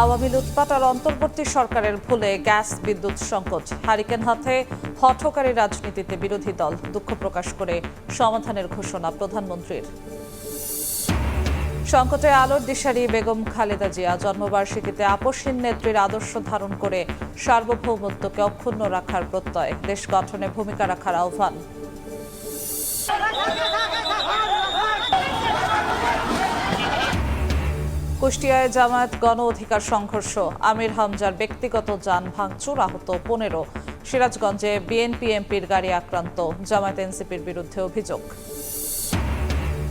আওয়ামী লুটপাট আর অন্তর্বর্তী সরকারের ভুলে গ্যাস বিদ্যুৎ সংকট, হারিকেন হাতে হঠকারী রাজনীতিতে বিরোধী দল, দুঃখ প্রকাশ করে সমাধানের ঘোষণা প্রধানমন্ত্রীর। সংকটে আলোর দিশারি বেগম খালেদা জিয়া, জন্মবার্ষিকীতে আপসহীন নেত্রীর আদর্শ ধারণ করে সার্বভৌমত্বকে অক্ষুণ্ণ রাখার প্রত্যয়, দেশ গঠনে ভূমিকা রাখার আহ্বান। কুষ্টিয়ায় জামায়াত গণ অধিকার সংঘর্ষ, আমির হামজার ব্যক্তিগত যান ভাঙচুর, আহত 15। সিরাজগঞ্জে বিএনপি এমপির গাড়ি আক্রান্ত, জামায়াত এনসিপির বিরুদ্ধে অভিযোগ।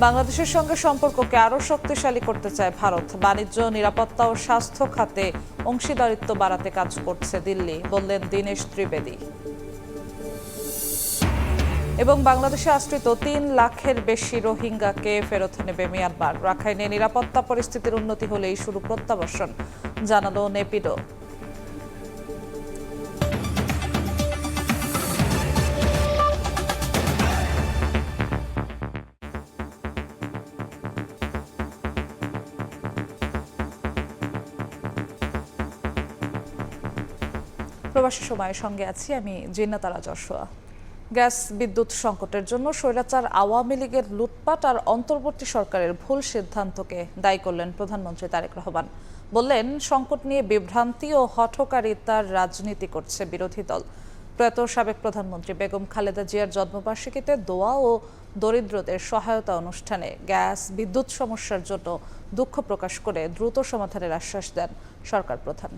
বাংলাদেশের সঙ্গে সম্পর্ককে আরও শক্তিশালী করতে চায় ভারত, বাণিজ্য, নিরাপত্তা ও স্বাস্থ্য খাতে অংশীদারিত্ব বাড়াতে কাজ করছে দিল্লি, বললেন দীনেশ ত্রিবেদী। এবং বাংলাদেশে আশ্রিত 3 লাখের বেশি রোহিঙ্গাকে ফেরত নেবে মিয়ানমার, রাখাইনে নিরাপত্তা পরিস্থিতির উন্নতি হলেই শুরু প্রত্যাবর্তন, জানালো নেপিডো। প্রবাসী সময়ের সঙ্গে আছি আমি জিন্নাতারা যশোয়া। গ্যাস বিদ্যুৎ সংকটের জন্য স্বৈরাচার আওয়ামী লীগের লুটপাট আর অন্তর্বর্তী সরকারের ভুল সিদ্ধান্তকে দায়ী করলেন প্রধানমন্ত্রী তারেক রহমান। বললেন, সংকট নিয়ে বিভ্রান্তি ও হঠকারিতার রাজনীতি করছে বিরোধী দল। প্রয়াত সাবেক প্রধানমন্ত্রী বেগম খালেদা জিয়ার জন্মবার্ষিকীতে দোয়া ও দরিদ্রদের সহায়তা অনুষ্ঠানে গ্যাস বিদ্যুৎ সমস্যার জন্য দুঃখ প্রকাশ করে দ্রুত সমাধানের আশ্বাস দেন সরকার প্রধান।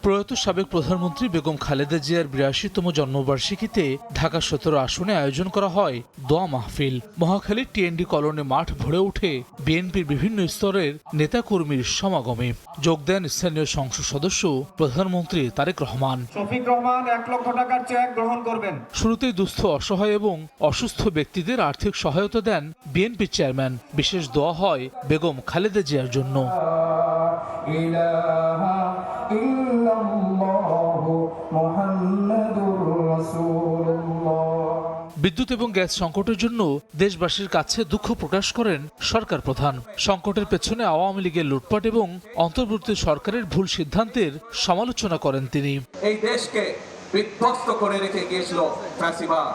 প্রয়াত সাবেক প্রধানমন্ত্রী বেগম খালেদা জিয়ার ৮২তম জন্মবার্ষিকীতে ঢাকা ১৭ আসনে আয়োজন করা হয় দোয়া মাহফিল। মহাখালীর টিএনডি কলোনি মাঠ ভরে ওঠে বিএনপির বিভিন্ন স্তরের নেতাকর্মীর সমাগমে। যোগ দেন স্থানীয় সংসদ সদস্য প্রধানমন্ত্রী তারেক রহমান। শফিক রহমান ১ লক্ষ টাকার চেক গ্রহণ করবেন। শুরুতেই দুস্থ, অসহায় এবং অসুস্থ ব্যক্তিদের আর্থিক সহায়তা দেন বিএনপি চেয়ারম্যান। বিশেষ দোয়া হয় বেগম খালেদা জিয়ার জন্য। বিদ্যুৎ এবং গ্যাস সংকটের জন্য দেশবাসীর কাছে দুঃখ প্রকাশ করেন সরকার প্রধান। সংকটের পেছনে আওয়ামী লীগের লুটপাট এবং অন্তর্বর্তী সরকারের ভুল সিদ্ধান্তের সমালোচনা করেন তিনি। এই দেশকে বিধ্বস্ত করে রেখে গিয়েছিল ফ্যাসিবাদ।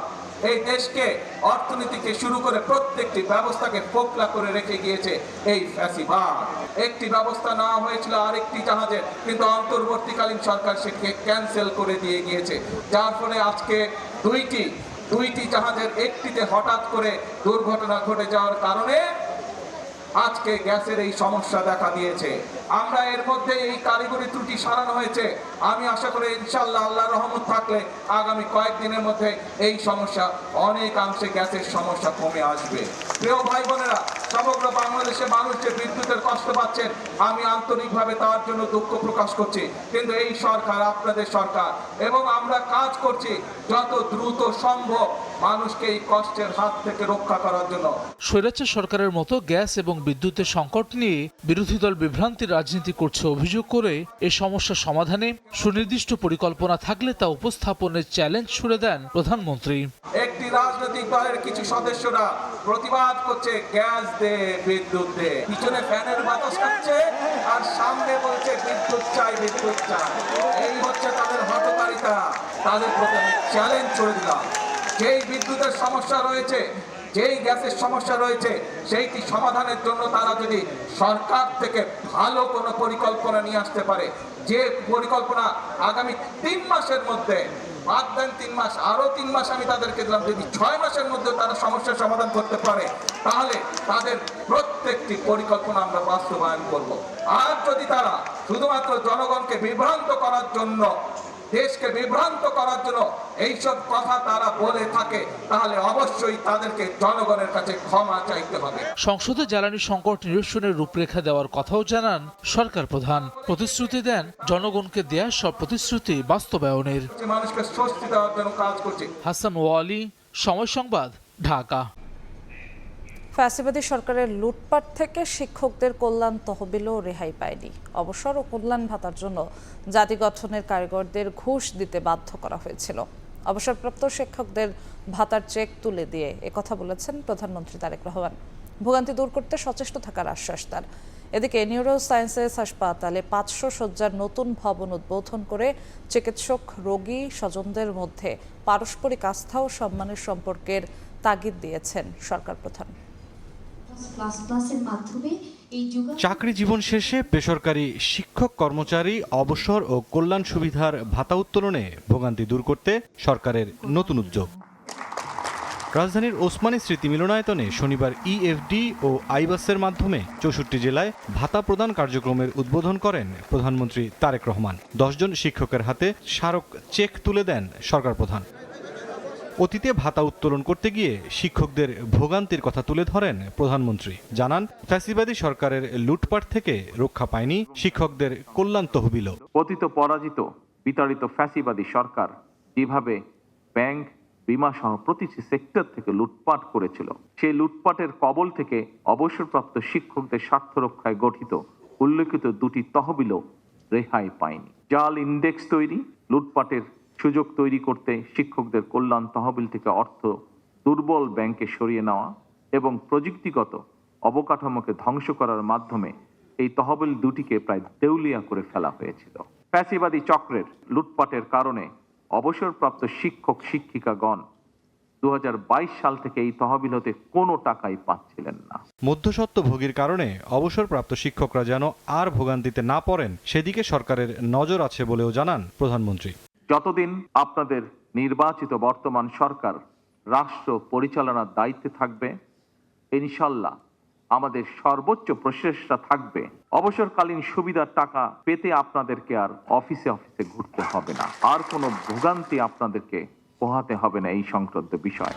এই দেশকে অর্থনীতিকে শুরু করে প্রত্যেকটি ব্যবস্থাকে ফোকলা করে রেখে গিয়েছে এই ফ্যাসিবাদ। একটি ব্যবস্থা না হয়েছিল আরেকটি জাহাজের, কিন্তু অন্তর্বর্তীকালীন সরকার সেটিকে ক্যান্সেল করে দিয়ে গিয়েছে, যার ফলে আজকে দুইটি জাহাজের একটিতে হঠাৎ করে দুর্ঘটনা ঘটে যাওয়ার কারণে আজকে গ্যাসের এই সমস্যা দেখা দিয়েছে। আমরা এর মধ্যে এই কারিগরি ত্রুটি সারানো হয়েছে। আমি আশা করি ইনশাআল্লাহ আল্লাহর রহমত থাকলে আগামী কয়েকদিনের মধ্যে এই সমস্যা অনেকাংশে গ্যাসের সমস্যা কমে আসবে। প্রিয় ভাই বোনেরা, সমগ্র বাংলাদেশে মানুষ যে বিদ্যুতের কষ্ট পাচ্ছেন, আমি আন্তরিকভাবে তার জন্য দুঃখ প্রকাশ করছি। কিন্তু এই সরকার আপনাদের সরকার, এবং আমরা কাজ করছি যত দ্রুত সম্ভব মানুষকে এই কষ্টের হাত থেকে রক্ষা করার জন্য। স্বৈরাচার সরকারের মতো গ্যাস এবং বিদ্যুতের সংকট নিয়ে বিরোধী দল বিভ্রান্তির রাজনীতি করছে অভিযোগ করে এ সমস্যা সমাধানে সুনির্দিষ্ট পরিকল্পনা থাকলে তা উপস্থাপনের চ্যালেঞ্জ ছুড়ে দেন প্রধানমন্ত্রী। একটি রাজনৈতিক দলের কিছু সদস্যরা প্রতিবাদ করছে গ্যাস দে, বিদ্যুৎ দে, পিছনে ফ্যানের বাতাস খাচ্ছে আর সামনে বলছে বিদ্যুৎ চাই, বিদ্যুৎ চাই। এই হচ্ছে তাদের হঠকারিতা। তাদের প্রতি আমি চ্যালেঞ্জ ছুড়ে দিলাম, যেই বিদ্যুতের সমস্যা রয়েছে, যেই গ্যাসের সমস্যা রয়েছে, সেইটি সমাধানের জন্য তারা যদি সরকার থেকে ভালো কোনো পরিকল্পনা নিয়ে আসতে পারে, যে পরিকল্পনা আগামী 3 মাসের মধ্যে, বাদ দেন 3 মাস, আরো 3 মাস আমি তাদেরকে দিলাম, যদি 6 মাসের মধ্যে তারা সমস্যার সমাধান করতে পারে, তাহলে তাদের প্রত্যেকটি পরিকল্পনা আমরা বাস্তবায়ন করব। আর যদি তারা শুধুমাত্র জনগণকে বিভ্রান্ত করার জন্য, দেশকে বিভ্রান্ত করার জন্য এইসব কথা তারা বলে থাকে, তাহলে অবশ্যই তাদেরকে জনগণের কাছে ক্ষমা চাইতে হবে। সংসদে জ্বালানি সংকট নিরসনের রূপরেখা দেওয়ার কথাও জানান সরকার প্রধান। প্রতিশ্রুতি দেন জনগণকে দেয়া সব প্রতিশ্রুতি বাস্তবায়নের। মানুষকে স্বস্তি দেওয়ার জন্য কাজ করছে। হাসান ওয়ালি, সময় সংবাদ, ঢাকা। ফ্যাসিবাদী সরকারের লুটপাট থেকে শিক্ষকদের কল্যাণ তহবিলও রেহাই পায়নি। অবসর ও কল্যাণ ভাতার জন্য জাতি গঠনের কারিগরদের ঘুষ দিতে বাধ্য করা হয়েছিল। অবসরপ্রাপ্ত শিক্ষকদের ভাতার চেক তুলে দিয়ে একথা বলেছেন প্রধানমন্ত্রী তারেক রহমান। ভোগান্তি দূর করতে সচেষ্ট থাকার আশ্বাস তার। এদিকে নিউরো সায়েন্সেস হাসপাতালে 500 শয্যার নতুন ভবন উদ্বোধন করে চিকিৎসক, রোগী, স্বজনদের মধ্যে পারস্পরিক আস্থা ও সম্মানের সম্পর্কের তাগিদ দিয়েছেন সরকার প্রধান। চাকরি জীবন শেষে বেসরকারি শিক্ষক কর্মচারী অবসর ও কল্যাণ সুবিধার ভাতা উত্তোলনে ভোগান্তি দূর করতে সরকারের নতুন উদ্যোগ। রাজধানীর ওসমানী স্মৃতি মিলনায়তনে শনিবার ইএফডি ও আইবাসের মাধ্যমে 64 জেলায় ভাতা প্রদান কার্যক্রমের উদ্বোধন করেন প্রধানমন্ত্রী তারেক রহমান। 10 জন শিক্ষকের হাতে স্মারক চেক তুলে দেন সরকার প্রধান। অতীতে ভাতা উত্তোলন করতে গিয়ে শিক্ষকদের ভোগান্তির কথা তুলে ধরেন প্রধানমন্ত্রী। জানান, ফ্যাসিবাদী সরকারের লুটপাট থেকে রক্ষা পায়নি শিক্ষকদের কল্যাণ তহবিলও। পতিত পরাজিত বিতাড়িত ফ্যাসিবাদী সরকার যেভাবে ব্যাংক, বিমা সহ প্রতিটি সেক্টর থেকে লুটপাট করেছিল, সেই লুটপাটের কবল থেকে অবসরপ্রাপ্ত শিক্ষকদের স্বার্থ রক্ষায় গঠিত উল্লেখিত দুটি তহবিলও রেহাই পায়নি। জাল ইন্ডেক্স তৈরি, লুটপাটের সুযোগ তৈরি করতে শিক্ষকদের কল্যাণ তহবিল থেকে অর্থ দুর্বল ব্যাংকে সরিয়ে নেওয়া এবং প্রযুক্তিগত অবকাঠামোকে ধ্বংস করার মাধ্যমে এই তহবিল দুটিকে প্রায় দেউলিয়া করে ফেলা হয়েছিল। ফ্যাসিবাদী চক্রের লুটপাটের কারণে অবসরপ্রাপ্ত শিক্ষক শিক্ষিকাগণ 2022 সাল থেকে এই তহবিল হতে কোনো টাকাই পাচ্ছিলেন না। মধ্যস্বত্বভোগীর কারণে অবসরপ্রাপ্ত শিক্ষকরা যেন আর ভোগান্তিতে না পড়েন সেদিকে সরকারের নজর আছে বলেও জানান প্রধানমন্ত্রী। যতদিন আপনাদের নির্বাচিত বর্তমান সরকার রাষ্ট্র পরিচালনার দায়িত্বে থাকবে, ইনশাল্লাহ আমাদের সর্বোচ্চ প্রচেষ্টা থাকবে অবসরকালীন সুবিধার টাকা পেতে আপনাদেরকে আর অফিসে অফিসে ঘুরতে হবে না, আর কোনো ভোগান্তি আপনাদেরকে পোহাতে হবে না এই সংক্রান্ত বিষয়।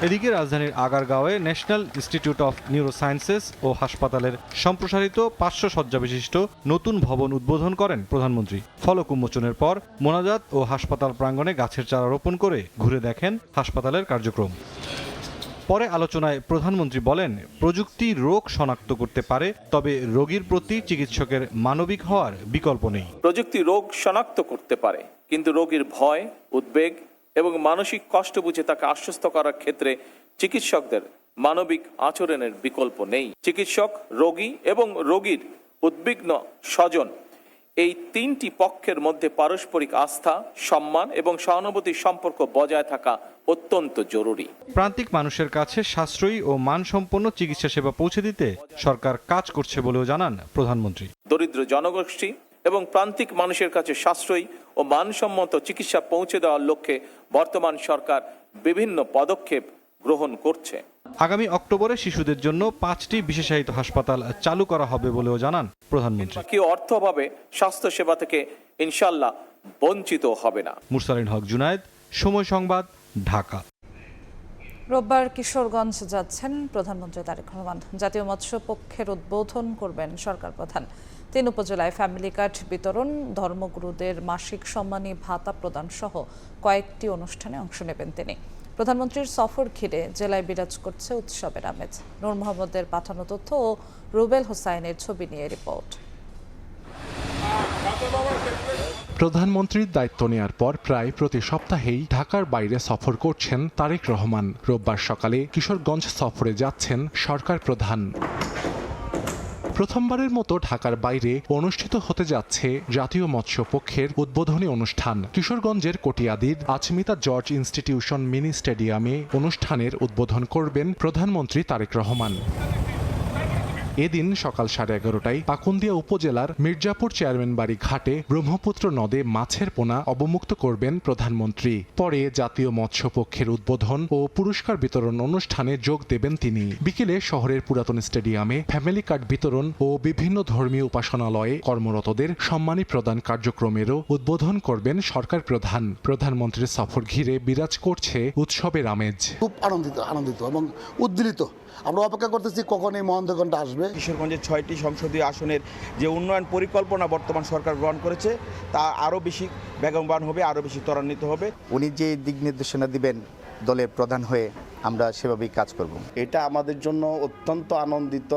এদিকে রাজধানীর আগারগাঁওয়ে national institute of neuro sciences ও হাসপাতালের সম্প্রসারিত 500 শয্যা বিশিষ্ট নতুন ভবন উদ্বোধন করেন প্রধানমন্ত্রী। ফলক উন্মোচনের পর মোনাজাত ও হাসপাতাল প্রাঙ্গণে গাছের চারা রোপণ করে ঘুরে দেখেন হাসপাতালের কার্যক্রম। পরে আলোচনায় প্রধানমন্ত্রী বলেন, প্রযুক্তি রোগ শনাক্ত করতে পারে, তবে রোগীর প্রতি চিকিৎসকের মানবিক হওয়ার বিকল্প নেই। প্রযুক্তি রোগ শনাক্ত করতে পারে, কিন্তু রোগীর ভয়, উদ্বেগ এবং মানসিক কষ্ট বুঝে তাকে আশ্বস্ত করার ক্ষেত্রে চিকিৎসকদের মানবিক আচরণের বিকল্প নেই। চিকিৎসক, রোগী এবং রোগীর উদ্বিগ্ন স্বজন, এই তিনটি পক্ষের মধ্যে পারস্পরিক আস্থা, সম্মান এবং সহানুভূতির সম্পর্ক বজায় থাকা অত্যন্ত জরুরি। প্রান্তিক মানুষের কাছে সাশ্রয়ী ও মানসম্পন্ন চিকিৎসা সেবা পৌঁছে দিতে সরকার কাজ করছে বলেও জানান প্রধানমন্ত্রী। দরিদ্র জনগোষ্ঠী এবং প্রান্তিক মানুষের কাছে সাশ্রয়ী ও মানসম্মত চিকিৎসা পৌঁছে দেওয়ার লক্ষ্যে বর্তমান সরকার বিভিন্ন পদক্ষেপ গ্রহণ করছে। আগামী অক্টোবরে শিশুদের জন্য 5টি বিশেষায়িত হাসপাতাল চালু করা হবে বলেও জানান প্রধানমন্ত্রী। কেউ অর্থ অভাবে স্বাস্থ্য সেবা থেকে ইনশাল্লাহ বঞ্চিত হবে না। মুরসালিন হক জুনায়েদ, সময় সংবাদ, ঢাকা। রোববার কিশোরগঞ্জ যাচ্ছেন প্রধানমন্ত্রী তারেক রহমান। জাতীয় মৎস্য পক্ষের উদ্বোধন করবেন সরকার প্রধান। 3 উপজেলায় ফ্যামিলি কার্ড বিতরণ, ধর্মগুরুদের মাসিক সম্মানী ভাতা প্রদান সহ কয়েকটি অনুষ্ঠানে অংশ নেবেন তিনি। প্রধানমন্ত্রীর সফর ঘিরে জেলায় বিরাজ করছে উৎসবের আমেজ। নূর মোহাম্মদের পাঠানো তথ্য ও রুবেল হোসাইনের ছবি নিয়ে রিপোর্ট। প্রধানমন্ত্রীর দায়িত্ব নেয়ার পর প্রায় প্রতি সপ্তাহেই ঢাকার বাইরে সফর করছেন তারেক রহমান। রোববার সকালে কিশোরগঞ্জ সফরে যাচ্ছেন সরকার প্রধান। প্রথমবারের মতো ঢাকার বাইরে অনুষ্ঠিত হতে যাচ্ছে জাতীয় মৎস্য পক্ষের উদ্বোধনী অনুষ্ঠান। কিশোরগঞ্জের কটিয়াদীর আচমিতা জর্জ ইনস্টিটিউশন মিনি স্টেডিয়ামে অনুষ্ঠানের উদ্বোধন করবেন প্রধানমন্ত্রী তারেক রহমান। এদিন সকাল 11:30টায় পাকুন্দিয়া উপজেলার মির্জাপুর চেয়ারম্যান বাড়ি ঘাটে ব্রহ্মপুত্র নদে মাছের পোনা অবমুক্ত করবেন প্রধানমন্ত্রী। পরে জাতীয় মৎস্য পক্ষের উদ্বোধন ও পুরস্কার বিতরণ অনুষ্ঠানে যোগ দেবেন তিনি। বিকেলে শহরের পুরাতন স্টেডিয়ামে ফ্যামিলি কার্ড বিতরণ ও বিভিন্ন ধর্মীয় উপাসনালয়ে কর্মরতদের সম্মানী প্রদান কার্যক্রমেরও উদ্বোধন করবেন সরকার প্রধান। প্রধানমন্ত্রীর সফর ঘিরে বিরাজ করছে উৎসবের আমেজ। খুব আনন্দিত এবং উদ্দীলিত। আমরা অপেক্ষা করতেছি কখন এই মহেন্দ্রগণটা আসবে। কিশোরগঞ্জের 6টি সংসদীয় আসনের যে উন্নয়ন পরিকল্পনা বর্তমান সরকার গ্রহণ করেছে তা আরও বেশি বেগবান হবে, আরও বেশি ত্বরান্বিত হবে। উনি যে দিক নির্দেশনা দিবেন দলের প্রধান হয়ে আমরা সেভাবেই কাজ করব। এটা আমাদের জন্য অত্যন্ত আনন্দিত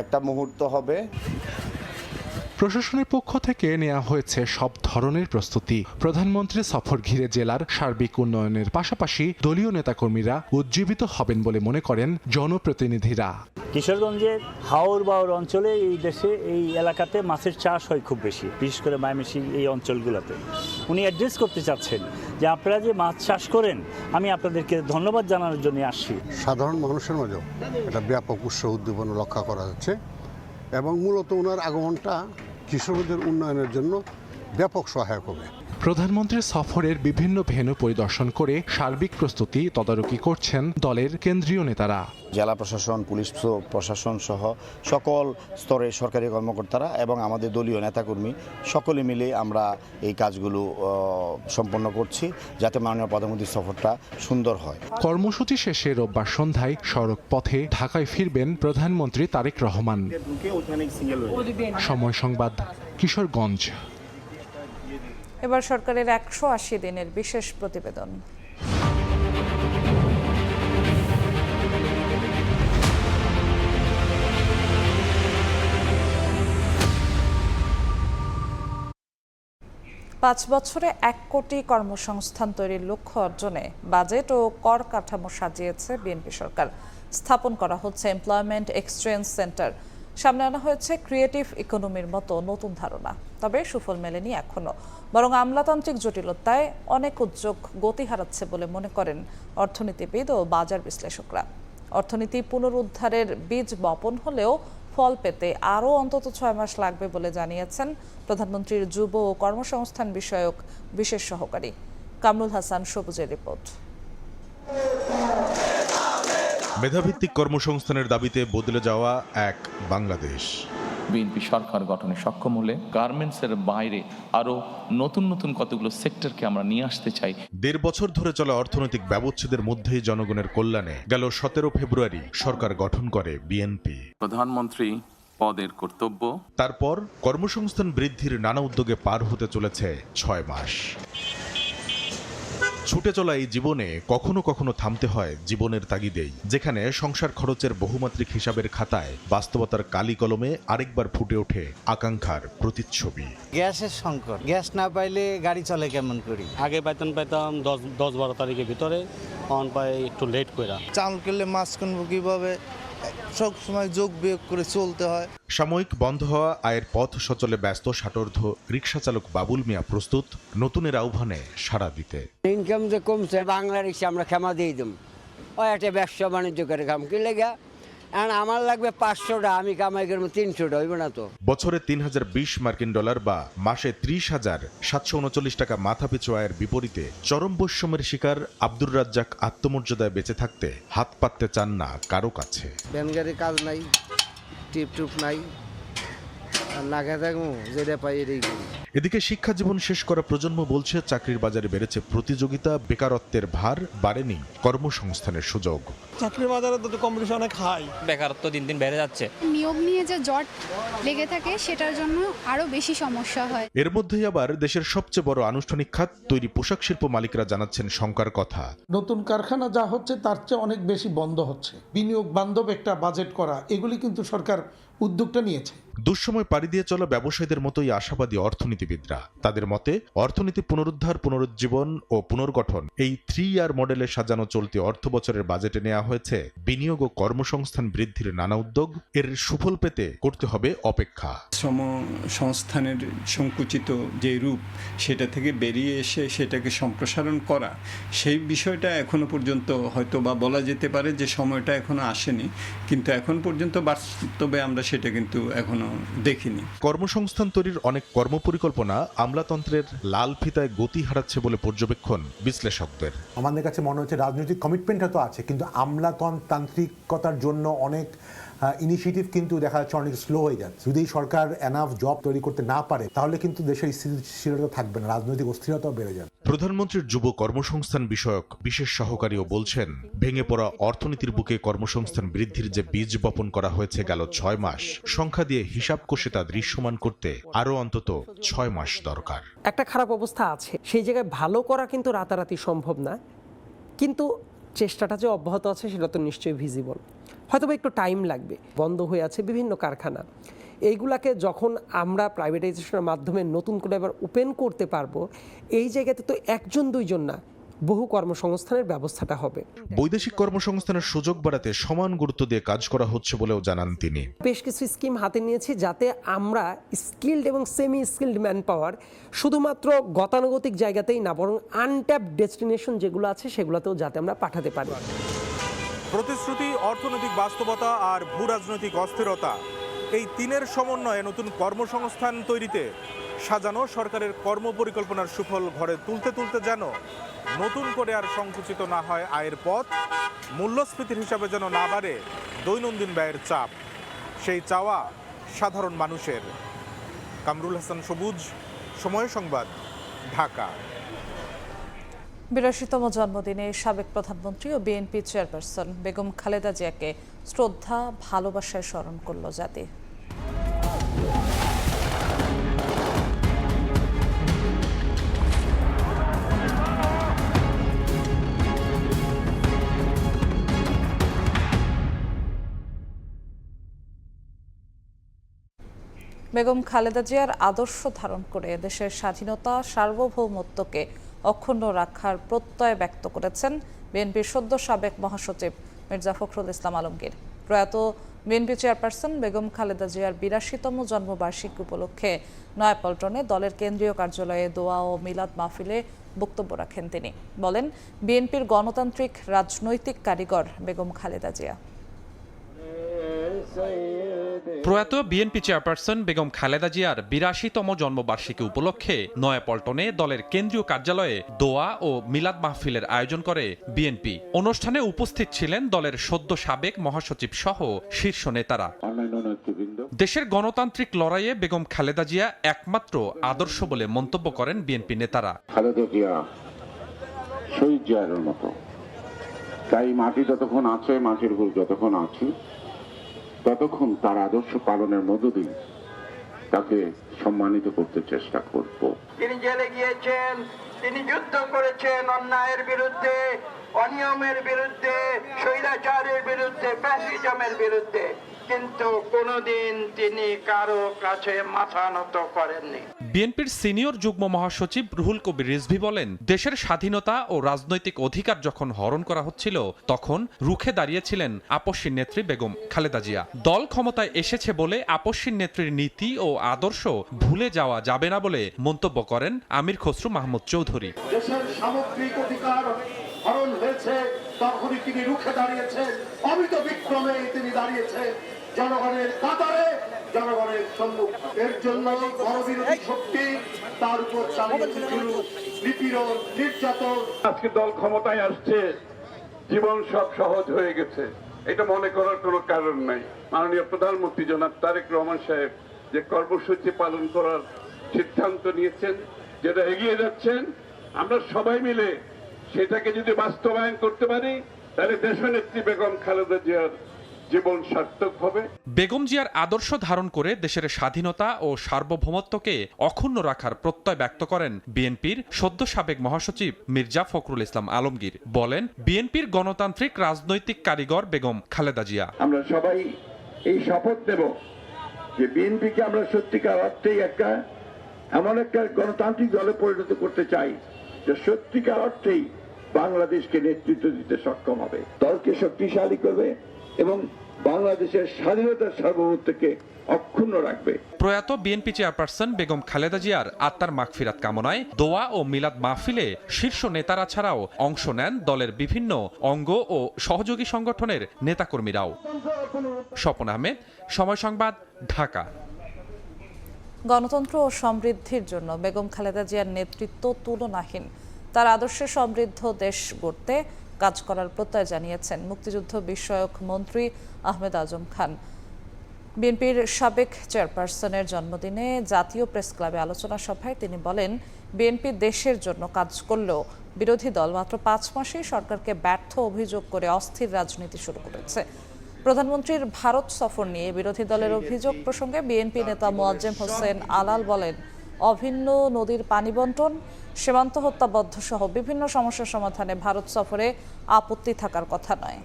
একটা মুহূর্ত হবে। প্রশাসনের পক্ষ থেকে নেওয়া হয়েছে সব ধরনের প্রস্তুতি। প্রধানমন্ত্রীর সফর ঘিরে জেলার সার্বিক উন্নয়নের পাশাপাশি দলীয় নেতাকর্মীরা উজ্জীবিত হবেন বলে মনে করেন জনপ্রতিনিধিরা। কিশোরগঞ্জের হাওর বাওর অঞ্চলে এই দেশে এই এলাকাতে মাছের চাষ হয় খুব বেশি, বিশেষ করে ময়মনসিংহ এই অঞ্চলগুলোতে। উনি অ্যাড্রেস করতে চাচ্ছেন যে আপনারা যে মাছ চাষ করেন, আমি আপনাদেরকে ধন্যবাদ জানানোর জন্য আসছি। সাধারণ মানুষের মাঝেও একটা ব্যাপক উৎসাহ উদ্দীপনা রক্ষা করা যাচ্ছে এবং মূলত ওনার আগমনটা কিশোরগঞ্জের উন্নয়নের জন্য ব্যাপক সহায়ক হবে। প্রধানমন্ত্রীর সফরের বিভিন্ন ভেন্যু পরিদর্শন করে সার্বিক প্রস্তুতি তদারকি করছেন দলের কেন্দ্রীয় নেতারা। জেলা প্রশাসন, পুলিশ প্রশাসন সহ সকল স্তরের সরকারি কর্মকর্তারা এবং আমাদের দলীয় নেতাকর্মী সকলে মিলে আমরা এই কাজগুলো সম্পন্ন করছি, যাতে মাননীয় প্রধানমন্ত্রীর সফরটা সুন্দর হয়। কর্মসূচি শেষে রোববার সন্ধ্যায় সড়ক পথে ঢাকায় ফিরবেন প্রধানমন্ত্রী তারেক রহমান। সময় সংবাদ, কিশোরগঞ্জ। এবার সরকারের 180 দিনের বিশেষ প্রতিবেদন। পাঁচ বছরে 1 কোটি কর্মসংস্থান তৈরির লক্ষ্য অর্জনে বাজেট ও কর কাঠামো সাজিয়েছে বিএনপি সরকার। স্থাপন করা হচ্ছে এমপ্লয়মেন্ট এক্সচেঞ্জ সেন্টার। সামনে আনা হয়েছে ক্রিয়েটিভ ইকোনমির মতো নতুন ধারণা। তবে সুফল মেলেনি এখনো, বরং আমলাতান্ত্রিক জটিলতায় অনেক উদ্যোগ গতি হারাচ্ছে বলে মনে করেন অর্থনীতিবিদ ও বাজার বিশ্লেষকরা। অর্থনীতি পুনরুদ্ধারের বীজ বপন হলেও ফল পেতে আরও অন্তত 6 মাস লাগবে বলে জানিয়েছেন প্রধানমন্ত্রীর যুব ও কর্মসংস্থান বিষয়ক বিশেষ সহকারী কামরুল হাসান সবুজের রিপোর্ট। মেধাভিত্তিক কর্মসংস্থানের দাবিতে বদলে যাওয়া এক বাংলাদেশ। বিএনপি সরকার গঠনে সক্ষম হলে গার্মেন্টসের বাইরে আরো নতুন নতুন কতগুলো সেক্টরকে আমরা নিয়ে আসতে চাই। 1.5 বছর ধরে চলা অর্থনৈতিক ব্যবচ্ছেদের মধ্যেই জনগণের কল্যাণে গেল 17 ফেব্রুয়ারি সরকার গঠন করে বিএনপি। প্রধানমন্ত্রী পদের কর্তব্য, তারপর কর্মসংস্থান বৃদ্ধির নানা উদ্যোগে পার হতে চলেছে 6 মাস। ছুটে চলা এই জীবনে কখনো কখনো থামতে হয় জীবনের তাগিদেই, যেখানে সংসার খরচের বহুমাত্রিক হিসাবের খাতায় বাস্তবতার কালি কলমে আরেকবার ফুটে ওঠে আকাঙ্ক্ষার প্রতিচ্ছবি। গ্যাসের সংকট, গ্যাস না পাইলে গাড়ি চলে কেমন করি? আগে বেতন পেতাম 10-12 তারিখের ভিতরে, অন পাই একটু লেট করে। চাল কিনলে মাছ কিনবো কিভাবে, সব সময় যোগ বিয়োগ করে চলতে হয়। সাময়িক বন্ধ হওয়া আয়ের পথ সচলে ব্যস্ত ষাটোর্ধ্ব রিকশা চালক বাবুল মিয়া প্রস্তুত নতুনের আহ্বানে সাড়া দিতে। ইনকাম যে কমছে, বাংলা রিক্সা আমরা ক্ষমা দিয়ে দিম, ওই একটা ব্যবসা বাণিজ্য করে কাম কি লেগা, আমার লাগবে 500টা, আমি কামাই করবো 300টা, হইব না তো। বছরে 3020 মার্কিন ডলার বা মাসে 30,739 টাকা মাথাপিছু আয়ের বিপরীতে চরম বৈষম্যের শিকার আব্দুর রাজ্জাক আত্মমর্যাদায় বেঁচে থাকতে হাত পাততে চান না কারো কাছে। ব্যানগাড়ি কাজ নাই, টিপ টুপ নাই, না খেয়ে থাকবো, যেটা পাই এটাই করি। এদিকে শিক্ষা জীবন শেষ করা প্রজন্ম বলছে চাকরির বাজারে বেড়েছে প্রতিযোগিতা, বেকারত্বের ভার, বাড়েনি কর্মসংস্থানের সুযোগ। চাকরির বাজারে তো কম্পিটিশন অনেক হাই, বেকারত্ব দিন দিন বেড়ে যাচ্ছে। নিয়োগ নিয়ে যে জট লেগে থাকে সেটার জন্য আরো বেশি সমস্যা হয়। এর মধ্যেই আবার দেশের সবচেয়ে বড় আনুষ্ঠানিক খাত তৈরি পোশাক শিল্প মালিকরা জানাচ্ছেন শঙ্কার কথা। নতুন কারখানা যা হচ্ছে তার চেয়ে অনেক বেশি বন্ধ হচ্ছে। বিনিয়োগ বান্ধব একটা বাজেট করা, এগুলি কিন্তু সরকার উদ্যোগটা নিয়েছে। দুঃসময় পাড়ি দিয়ে চলা ব্যবসায়ীদের মতোই আশাবাদী অর্থনীতিবিদরা। তাদের মতে অর্থনীতি পুনরুদ্ধার, পুনরুজ্জীবন ও পুনর্গঠন এই 3 ইয়ার মডেলে সাজানো চলতি অর্থ বছরের বাজেটে নেওয়া হয়েছে বিনিয়োগ ও কর্মসংস্থান বৃদ্ধির নানা উদ্যোগ। এর সুফল পেতে করতে হবে অপেক্ষা। শ্রম সংস্থানের সংকুচিত যে রূপ, সেটা থেকে বেরিয়ে এসে সেটাকে সম্প্রসারণ করা, সেই বিষয়টা এখনো পর্যন্ত হয়তো বা বলা যেতে পারে যে সময়টা এখনো আসেনি, কিন্তু এখন পর্যন্ত বাস্তবে আমরা সেটা কিন্তু এখনো দেখিনি। কর্মসংস্থান তৈরির অনেক কর্মপরিকল্পনা আমলাতন্ত্রের লাল ফিতায় গতি হারাচ্ছে বলে পর্যবেক্ষণ বিশ্লেষকদের। আমাদের কাছে মনে হচ্ছে রাজনৈতিক কমিটমেন্টটা তো আছে, কিন্তু আমলাতান্ত্রিকতার জন্য অনেক ইনিশিয়েটিভ কিন্তু দেখা যাচ্ছে অনেক স্লো হয়ে যাচ্ছে। যদি সরকার এনাফ জব তৈরি করতে না পারে, তাহলে কিন্তু দেশের স্থিরতা থাকবে না, রাজনৈতিক অস্থিরতাও বেড়ে যাবে। প্রধানমন্ত্রীর যুব কর্মসংস্থান বিষয়ক বিশেষ সহকারীও বলছেন, ভেঙে পড়া অর্থনীতির বুকে কর্মসংস্থান বৃদ্ধির যে বীজ বপন করা হয়েছে গেল 6 মাস, সংখ্যা দিয়ে হিসাব কষে তা দৃশ্যমান করতে আরও অন্তত 6 মাস দরকার। একটা খারাপ অবস্থা আছে, সেই জায়গায় ভালো করা কিন্তু রাতারাতি সম্ভব না, কিন্তু চেষ্টাটা যে অব্যাহত আছে সেটা তো নিশ্চয়ই ভিজিবল। হয়তো একটু টাইম লাগবে। বন্ধ হয়ে আছে বিভিন্ন কারখানা, এইগুলাকে যখন আমরা প্রাইভেটাইজেশনের মাধ্যমে নতুন করে আবার ওপেন করতে পারবো, এই জায়গাতে তো একজন দুইজন না, বহু কর্মসংস্থানের ব্যবস্থাটা হবে। বৈদেশিক কর্মসংস্থানের সুযোগ বাড়াতে সমান গুরুত্ব দিয়ে কাজ করা হচ্ছে বলেও জানান তিনি। বেশ কিছু স্কিম হাতে নিয়েছি যাতে আমরা স্কিলড এবং সেমি স্কিলড ম্যান পাওয়ার শুধুমাত্র গতানুগতিক জায়গাতেই না, বরং আনট্যাপ ডেস্টিনেশন যেগুলো আছে সেগুলোতেও যাতে আমরা পাঠাতে পারি। প্রতিশ্রুতি, অর্থনৈতিক বাস্তবতা আর ভূ রাজনৈতিক অস্থিরতা, এই তিনের সমন্বয়ে নতুন কর্মসংস্থান তৈরিতে সাজানো সরকারের কর্মপরিকল্পনার সুফল ঘরে তুলতে তুলতে যেন নতুন করে আর সংকুচিত না হয় আয়ের পথ, মূল্যস্ফীতির হিসাবে যেন না বাড়ে দৈনন্দিন ব্যয়ের চাপ, সেই চাওয়া সাধারণ মানুষের। কামরুল হাসান সবুজ, সময় সংবাদ, ঢাকা। ৮২তম জন্মদিনে সাবেক প্রধানমন্ত্রী ও বিএনপি চেয়ারপারসন বেগম খালেদা জিয়াকে শ্রদ্ধা ভালোবাসায় স্মরণ করল জাতি। বেগম খালেদা জিয়ার আদর্শ ধারণ করে দেশের স্বাধীনতা, সার্বভৌমত্বকে অক্ষুণ্ণ রাখার প্রত্যয় ব্যক্ত করেছেন বিএনপির সদ্য সাবেক মহাসচিব মির্জা ফখরুল ইসলাম আলমগীর। প্রয়াত বিএনপি চেয়ারপারসন বেগম খালেদা জিয়ার ৮২তম জন্মবার্ষিকী উপলক্ষে নয়াপল্টনে দলের কেন্দ্রীয় কার্যালয়ে দোয়া ও মিলাদ মাহফিলে বক্তব্য রাখেন তিনি। বলেন, বিএনপির গণতান্ত্রিক রাজনৈতিক কারিগর বেগম খালেদা জিয়া। প্রয়াত বিএনপি চেয়ারপারসন বেগম খালেদা জিয়ার ৮২তম জন্মবার্ষিকী উপলক্ষে নয়াপল্টনে দলের কেন্দ্রীয় কার্যালয়ে দোয়া ও মিলাদ মাহফিলের আয়োজন করে বিএনপি। অনুষ্ঠানে উপস্থিত ছিলেন দলের সদ্য সাবেক মহাসচিব সহ শীর্ষ নেতারা। দেশের গণতান্ত্রিক লড়াইয়ে বেগম খালেদা জিয়া একমাত্র আদর্শ বলে মন্তব্য করেন বিএনপি নেতারা। খালেদা জিয়া শহীদ জিয়ার মতো, তাই মাটি যতক্ষণ আছে, মাটির উপর যতক্ষণ আছি, ততক্ষণ তার আদর্শ পালনের মধ্য দিয়ে তাকে সম্মানিত করতে চেষ্টা করব। তিনি জেলে গিয়েছেন, তিনি যুদ্ধ করেছেন অন্যায়ের বিরুদ্ধে, অনিয়মের বিরুদ্ধে, স্বৈরাচারের বিরুদ্ধে, ফ্যাসিজমের বিরুদ্ধে, কিন্তু কোনোদিন তিনি কারো কাছে মাথা নত করেননি। বিএনপির সিনিয়র যুগ্ম মহাসচিব রুহুল কবির রিজভী বলেন, দেশের স্বাধীনতা ও রাজনৈতিক অধিকার যখন হরণ করা হচ্ছিল তখন রুখে দাঁড়িয়েছিলেন আপসীর নেত্রী বেগম খালেদা জিয়া। দল ক্ষমতায় এসেছে বলে আপসীর নেত্রীর নীতি ও আদর্শ ভুলে যাওয়া যাবে না বলে মন্তব্য করেন আমির খসরু মাহমুদ চৌধুরী। দেশের সামগ্রিক অধিকার হরণ হয়েছে, তখনই তিনি রুখে দাঁড়িয়েছেন, অমিত বিক্রমে তিনি দাঁড়িয়েছেন জনগণের কাতারে, জনগণের সম্মুখ। এর জন্য গণবিরোধী শক্তি তার উপর চালিয়েছে নিপীড়ন, নির্যাতন। আজকে দল ক্ষমতায় আসছে, জীবন সব সহজ হয়ে গেছে, এটা মনে করার কোনো কারণ নাই। মাননীয় প্রধানমন্ত্রী জনাব তারেক রহমান সাহেব যে কর্মসূচি পালন করার সিদ্ধান্ত নিয়েছেন, যেটা এগিয়ে যাচ্ছেন, আমরা সবাই মিলে সেটাকে যদি বাস্তবায়ন করতে পারি, তাহলে দেশনেত্রী বেগম খালেদা জিয়ার জীবন সার্থক হবে। বেগম জিয়ার আদর্শ ধারণ করে দেশের স্বাধীনতা ও সার্বভৌমত্বকে অক্ষুণ্ণ রাখার প্রত্যয় ব্যক্ত করেন বিএনপির সদ্য সাবেক মহাসচিব মির্জা ফখরুল ইসলাম আলমগীর। বলেন, বিএনপির গণতান্ত্রিক রাজনৈতিক কারিগর বেগম খালেদা জিয়া। আমরা সবাই এই শপথ নেব যে বিএনপিকে আমরা সত্যিকার অর্থেই এমন একটা গণতান্ত্রিক দলে পরিণত করতে চাই যে সত্যিকার অর্থেই বাংলাদেশকে নেতৃত্ব দিতে সক্ষম হবে, দলকে শক্তিশালী করবে এবং বাংলাদেশের স্বাধীনতার সার্বভৌমত্বকে অক্ষুণ্ণ রাখবে। প্রয়াত বিএনপি চেয়ারপারসন বেগম খালেদা জিয়ার আত্মার মাগফিরাত কামনায় দোয়া ও মিলাদ মাহফিলে শীর্ষ নেতারা ছাড়াও অংশ নেন দলের বিভিন্ন অঙ্গ ও সহযোগী সংগঠনের নেতাকর্মীরাও। স্বপন আহমেদ, সময় সংবাদ, ঢাকা। গণতন্ত্র ও সমৃদ্ধির জন্য বেগম খালেদা জিয়ার নেতৃত্ব তুলনাহীন। তার আদর্শে সমৃদ্ধ দেশ গড়তে কাজ করার প্রত্যয় জানিয়েছেন মুক্তিযুদ্ধ বিষয়ক মন্ত্রী আহমেদ আজম খান। বিএনপির সাবেক চেয়ারপারসনের জন্মদিনে জাতীয় প্রেস ক্লাবে আলোচনা সভায় তিনি বলেন, বিএনপি দেশের জন্য কাজ করলেও বিরোধী দল মাত্র 5 মাসেই সরকারকে ব্যর্থ অভিযোগ করে অস্থির রাজনীতি শুরু করেছে। প্রধানমন্ত্রীর ভারত সফর নিয়ে বিরোধী দলের অভিযোগ প্রসঙ্গে বিএনপি নেতা মোয়াজ্জেম হোসেন আলাল বলেন, অভিন্ন নদীর পানি বন্টন, সীমান্ত হত্যাবদ্ধ সহ বিভিন্ন সমস্যার সমাধানে ভারত সফরে আপত্তি থাকার কথা নয়।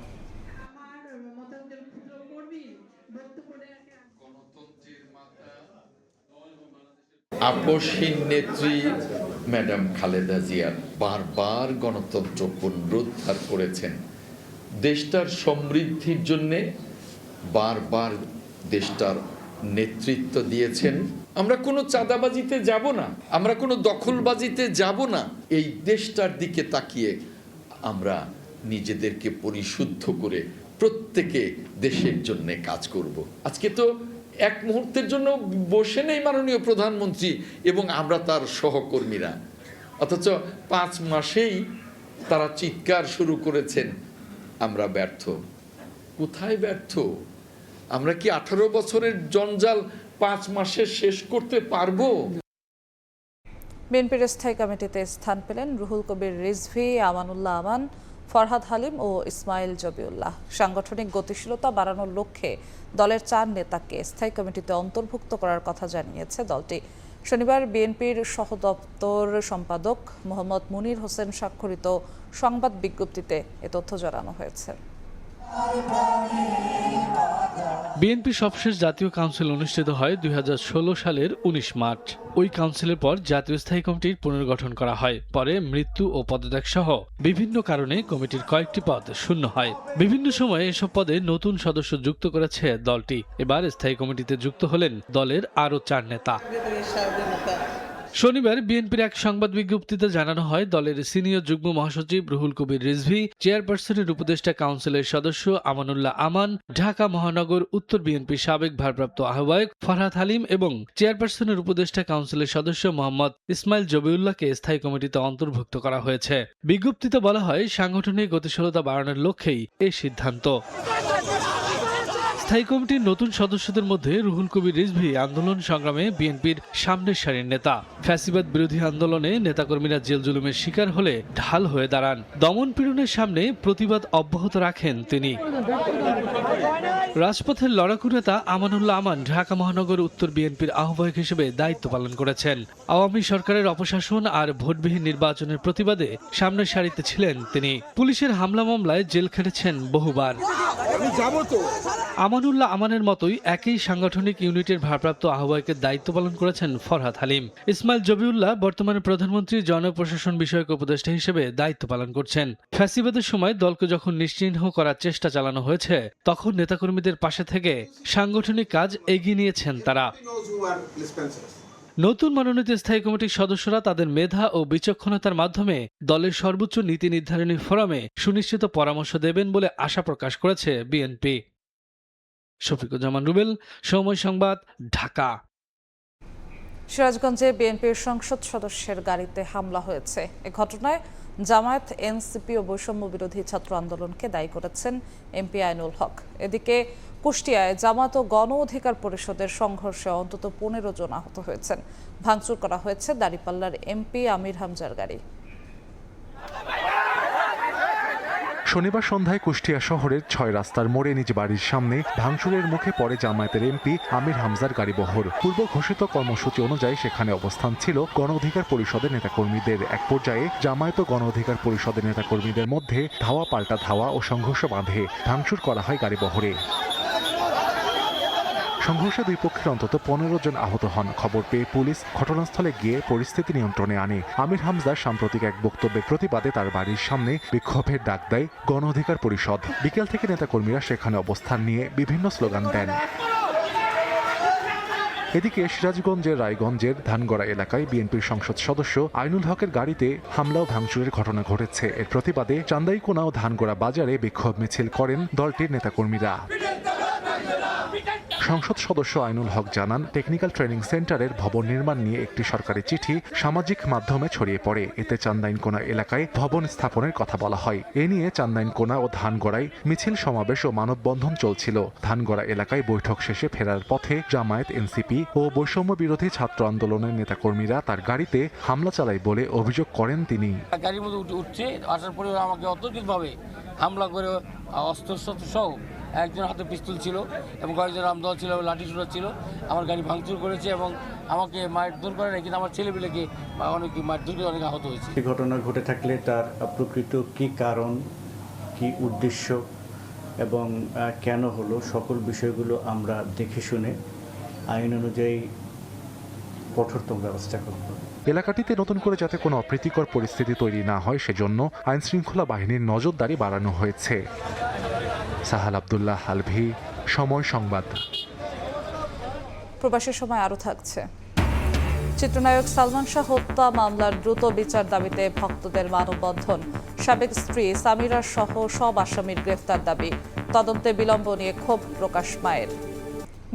আপসহীন নেত্রী ম্যাডাম খালেদা জিয়া বারবার গণতন্ত্র পুনরুদ্ধার করেছেন, দেশটার সমৃদ্ধির জন্যে বারবার দেশটার নেতৃত্ব দিয়েছেন। আমরা কোনো চাঁদাবাজিতে যাব না, আমরা কোনো দখলবাজিতে যাব না। এই দেশটার দিকে তাকিয়ে আমরা নিজেদেরকে পরিশুদ্ধ করে প্রত্যেকে দেশের জন্য কাজ করব। আজকে তো এক মুহূর্তের জন্য বসে নেই মাননীয় প্রধানমন্ত্রী এবং আমরা তার সহকর্মীরা, অথচ 5 মাসেই তারা চিৎকার শুরু করেছেন আমরা ব্যর্থ। কোথায় ব্যর্থ? আমরা কি 18 বছরের জঞ্জাল 5 মাসে শেষ করতে পারবো? বিএনপির স্থায়ী কমিটিতে স্থান পেলেন রুহুল কবির রিজভী, আমানুল্লাহ আমান, ফরহাদ হালিম ও ইসমাইল জবিউল্লাহ। সাংগঠনিক গতিশীলতা বাড়ানোর লক্ষ্যে দলের 4 নেতাকে স্থায়ী কমিটিতে অন্তর্ভুক্ত করার কথা জানিয়েছে দলটি। শনিবার বিএনপির সহদপ্তর সম্পাদক মোহাম্মদ মুনির হোসেন স্বাক্ষরিত সংবাদ বিজ্ঞপ্তিতে এ তথ্য জানানো হয়েছে। বিএনপি সবশেষ জাতীয় কাউন্সিল অনুষ্ঠিত হয় 2016 সালের 19 মার্চ। ওই কাউন্সিলের পর জাতীয় স্থায়ী কমিটির পুনর্গঠন করা হয়। পরে মৃত্যু ও পদত্যাগ সহ বিভিন্ন কারণে কমিটির কয়েকটি পদ শূন্য হয়। বিভিন্ন সময়ে এসব পদে নতুন সদস্য যুক্ত করেছে দলটি। এবার স্থায়ী কমিটিতে যুক্ত হলেন দলের আরও 4 নেতা। শনিবার বিএনপির এক সংবাদ বিজ্ঞপ্তিতে জানানো হয়, দলের সিনিয়র যুগ্ম মহাসচিব রুহুল কবির রিজভী, চেয়ারপারসনের উপদেষ্টা কাউন্সিলের সদস্য আমানুল্লাহ আমান, ঢাকা মহানগর উত্তর বিএনপির সাবেক ভারপ্রাপ্ত আহ্বায়ক ফরহাদ হালিম এবং চেয়ারপারসনের উপদেষ্টা কাউন্সিলের সদস্য মোহাম্মদ ইসমাইল জবিউল্লাহকে স্থায়ী কমিটিতে অন্তর্ভুক্ত করা হয়েছে। বিজ্ঞপ্তিতে বলা হয়, সাংগঠনিক গতিশীলতা বাড়ানোর লক্ষ্যেই এই সিদ্ধান্ত। স্থায়ী কমিটির নতুন সদস্যদের মধ্যে রুহুল কবির রিজভী আন্দোলন সংগ্রামে বিএনপির সামনের সারির নেতা। ফ্যাসিবাদ বিরোধী আন্দোলনে নেতাকর্মীরা জেল জুলুমের শিকার হলে ঢাল হয়ে দাঁড়ান। দমন পীড়নের সামনে প্রতিবাদ অব্যাহত রাখেন তিনি। রাজপথের লড়াকু নেতা আমানুল্লাহ আমান ঢাকা মহানগর উত্তর বিএনপির আহ্বায়ক হিসেবে দায়িত্ব পালন করেছেন। আওয়ামী সরকারের অপশাসন আর ভোটবিহীন নির্বাচনের প্রতিবাদে সামনের সারিতে ছিলেন তিনি। পুলিশের হামলা মামলায় জেল খেটেছেন বহুবার। আমানুল্লাহ আমানের মতোই একই সাংগঠনিক ইউনিটের ভারপ্রাপ্ত আহ্বায়কের দায়িত্ব পালন করেছেন ফরহাদ হালিম। ইসমাইল জবিউল্লাহ বর্তমানে প্রধানমন্ত্রী জনপ্রশাসন বিষয়ক উপদেষ্টা হিসেবে দায়িত্ব পালন করছেন। ফ্যাসিবাদের সময় দলকে যখন নিশ্চিহ্ন করার চেষ্টা চালানো হয়েছে, তখন নেতাকর্মীদের পাশে থেকে সাংগঠনিক কাজ এগিয়ে নিয়েছেন তারা। নতুন মনোনীত স্থায়ী কমিটির সদস্যরা তাদের মেধা ও বিচক্ষণতার মাধ্যমে দলের সর্বোচ্চ নীতি নির্ধারণী ফোরামে সুনিশ্চিত পরামর্শ দেবেন বলে আশা প্রকাশ করেছে বিএনপি। শফিকুজ্জামান রুবেল, সময় সংবাদ, ঢাকা। সিরাজগঞ্জে বিএনপির সংসদ সদস্যের গাড়িতে হামলা হয়েছে। এ ঘটনায় জামায়াত, এনসিপি ও বৈষম্য বিরোধী ছাত্র আন্দোলনকে দায়ী করেছেন এমপি আইনুল হক। এদিকে কুষ্টিয়ায় জামায়াত ও গণ অধিকার পরিষদের সংঘর্ষে অন্তত 15 জন আহত হয়েছেন। ভাঙচুর করা হয়েছে দাঁড়িপাল্লার এমপি আমির হামজার গাড়ি। শনিবার সন্ধ্যায় কুষ্টিয়া শহরের 6 রাস্তার মোড়ে নিজ বাড়ির সামনে ভাঙচুরের মুখে পড়ে জামায়াতের এমপি আমির হামজার গাড়িবহর। পূর্ব ঘোষিত কর্মসূচি অনুযায়ী সেখানে অবস্থান ছিল গণ অধিকার পরিষদের নেতাকর্মীদের। এক পর্যায়ে জামায়াত ও গণ অধিকার পরিষদের নেতাকর্মীদের মধ্যে ধাওয়া পাল্টা ধাওয়া ও সংঘর্ষ বাঁধে ভাঙচুর করা হয় গাড়িবহরে। সংঘর্ষে দুই পক্ষের অন্তত 15 জন আহত হন। খবর পেয়ে পুলিশ ঘটনাস্থলে গিয়ে পরিস্থিতি নিয়ন্ত্রণে আনে। আমির হামজার সাম্প্রতিক এক বক্তব্যের প্রতিবাদে তার বাড়ির সামনে বিক্ষোভের ডাক দেয় গণ অধিকার পরিষদ। বিকেল থেকে নেতাকর্মীরা সেখানে অবস্থান নিয়ে বিভিন্ন স্লোগান দেন। এদিকে সিরাজগঞ্জের রায়গঞ্জের ধানগড়া এলাকায় বিএনপির সংসদ সদস্য আইনুল হকের গাড়িতে হামলা ও ভাঙচুরের ঘটনা ঘটেছে। এর প্রতিবাদে চান্দাইকোনা ও ধানগড়া বাজারে বিক্ষোভ মিছিল করেন দলটির নেতাকর্মীরা। সংসদ সদস্য আইনুল হক জানান, টেকনিক্যাল ট্রেনিং সেন্টারের ভবন নির্মাণ নিয়ে একটি সরকারি চিঠি সামাজিক মাধ্যমে ছড়িয়ে পড়ে। এতে চান্দাইনকোনা এলাকায় ভবন স্থাপনের কথা বলা হয়। এ নিয়ে চান্দাইনকোনা ও ধানগড়ায় মিছিল সমাবেশ ও মানববন্ধন চলছিল। ধানগড়া এলাকায় বৈঠক শেষে ফেরার পথে জামায়াত, এনসিপি ও বৈষম্য বিরোধী ছাত্র আন্দোলনের নেতাকর্মীরা তার গাড়িতে হামলা চালায় বলে অভিযোগ করেন তিনি। গাড়ির মধ্যে উঠছে, আসার পরে আমাকে অতর্কিতভাবে হামলা করে অস্ত্রশস্ত্র সহ, একজন হাতে পিস্তল ছিল এবং কয়েকজন রামদল ছিল, লাঠি ছোড়া ছিল, আমার গাড়ি ভাঙচুর করেছে এবং আমাকে মারধর করে না, কিন্তু আমার ছেলেপিলেকে অনেক মারধর করে অনেক আহত হয়েছে। এই ঘটনা ঘটে থাকলে তার প্রকৃত কি কারণ, কি উদ্দেশ্য এবং কেন হলো, সকল বিষয়গুলো আমরা দেখে শুনে আইন অনুযায়ী কঠোরতম ব্যবস্থা করব। এলাকাটিতে নতুন করে যাতে কোনো অপ্রীতিকর পরিস্থিতি তৈরি না হয় সেজন্য আইনশৃঙ্খলা বাহিনীর নজরদারি বাড়ানো হয়েছে। সাহাল আব্দুল্লাহ আলভি, সময় সংবাদ। প্রবাসের সময় আরও থাকছে। চিত্রনায়ক সালমান শাহ হত্যা মামলার দ্রুত বিচার দাবিতে ভক্তদের মানববন্ধন। সাবেক স্ত্রী সামিরা সহ সব আসামির গ্রেফতার দাবি। তদন্তে বিলম্ব নিয়ে ক্ষোভ প্রকাশ মায়ের।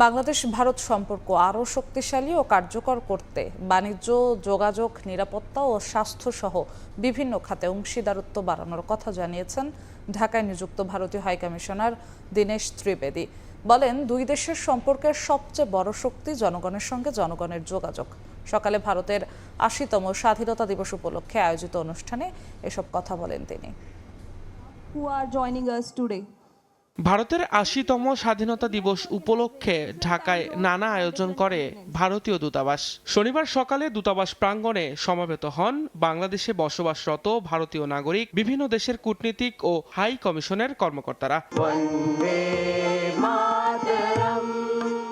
বাংলাদেশ ভারত সম্পর্ক আরও শক্তিশালী ও কার্যকর করতে বাণিজ্য, যোগাযোগ, নিরাপত্তা ও স্বাস্থ্য সহ বিভিন্ন খাতে অংশীদারত্ব বাড়ানোর কথা জানিয়েছেন ঢাকায় নিযুক্ত ভারতীয় হাইকমিশনার দীনেশ ত্রিবেদী। বলেন, দুই দেশের সম্পর্কের সবচেয়ে বড় শক্তি জনগণের সঙ্গে জনগণের যোগাযোগ। সকালে ভারতের ৮০তম স্বাধীনতা দিবস উপলক্ষে আয়োজিত অনুষ্ঠানে এসব কথা বলেন তিনি। ভারতের ৮০তম স্বাধীনতা দিবস উপলক্ষে ঢাকায় নানা আয়োজন করে ভারতীয় দূতাবাস। শনিবার সকালে দূতাবাস প্রাঙ্গণে সমবেত হন বাংলাদেশে বসবাসরত ভারতীয় নাগরিক, বিভিন্ন দেশের কূটনীতিক ও হাই কমিশনের কর্মকর্তারা।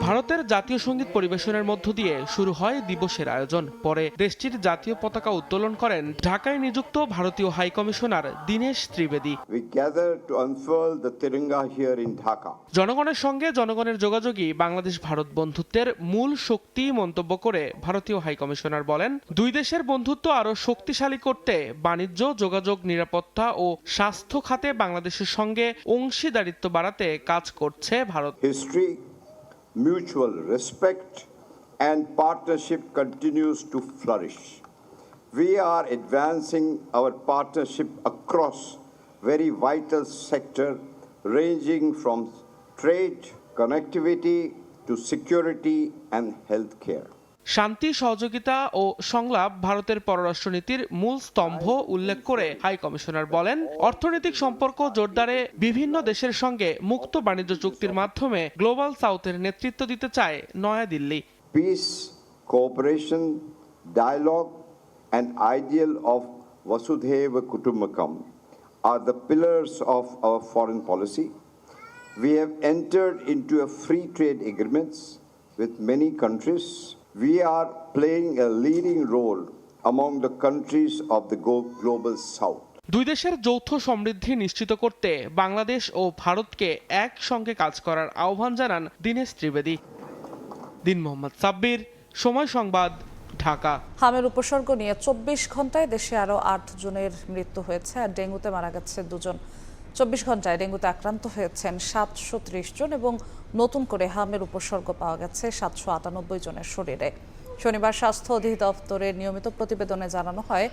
ভারতের জাতীয় সঙ্গীত পরিবেশনের মধ্য দিয়ে শুরু হয় দিবসের আয়োজন। পরে দেশটির জাতীয় পতাকা উত্তোলন করেন ঢাকায় নিযুক্ত ভারতীয় হাই কমিশনার দীনেশ ত্রিবেদী। জনগণের সঙ্গে জনগণের যোগাযোগই বাংলাদেশ ভারত বন্ধুত্বের মূল শক্তি মন্তব্য করে ভারতীয় হাই কমিশনার বলেন, দুই দেশের বন্ধুত্ব আরও শক্তিশালী করতে বাণিজ্য, যোগাযোগ, নিরাপত্তা ও স্বাস্থ্য খাতে বাংলাদেশের সঙ্গে অংশীদারিত্ব বাড়াতে কাজ করছে Bharat. Mutual respect and partnership continues to flourish. We are advancing our partnership across very vital sectors ranging from trade, connectivity to security and healthcare. শান্তি, সহযোগিতা ও সংলাপ ভারতের পররাষ্ট্রনীতির মূল স্তম্ভ উল্লেখ করে হাই কমিশনার বলেন, অর্থনৈতিক সম্পর্ক জোরদারে বিভিন্ন দেশের সঙ্গে মুক্ত বাণিজ্য চুক্তির মাধ্যমে গ্লোবাল সাউথের নেতৃত্ব দিতে চায় New Delhi. Peace, cooperation, dialogue and ideal of Vasudhaiva Kutumbakam are the pillars of our foreign policy. We have entered into a free trade agreements with many countries. We are playing a leading role among the countries of the global south. দুই দেশের যৌথ সমৃদ্ধি নিশ্চিত করতে বাংলাদেশ ও ভারতকে একসঙ্গে কাজ করার আহ্বান জানান দীনেশ ত্রিবেদী। দিন মোহাম্মদ সাব্বির, সময় সংবাদ, ঢাকা। হামের উপসর্গ নিয়ে ২৪ ঘন্টায় দেশে আরও ৮ জনের মৃত্যু হয়েছে আর ডেঙ্গুতে মারা গেছে ২ জন। ২৪ ঘন্টায় ডেঙ্গুতে আক্রান্ত হয়েছেন ৭৩০ জন এবং নতুন করে হামের উপসর্গ পাওয়া গেছে ৭৯৮ জনের শরীরে। শনিবার স্বাস্থ্য অধিদপ্তরের নিয়মিত প্রতিবেদনে জানানো হয়,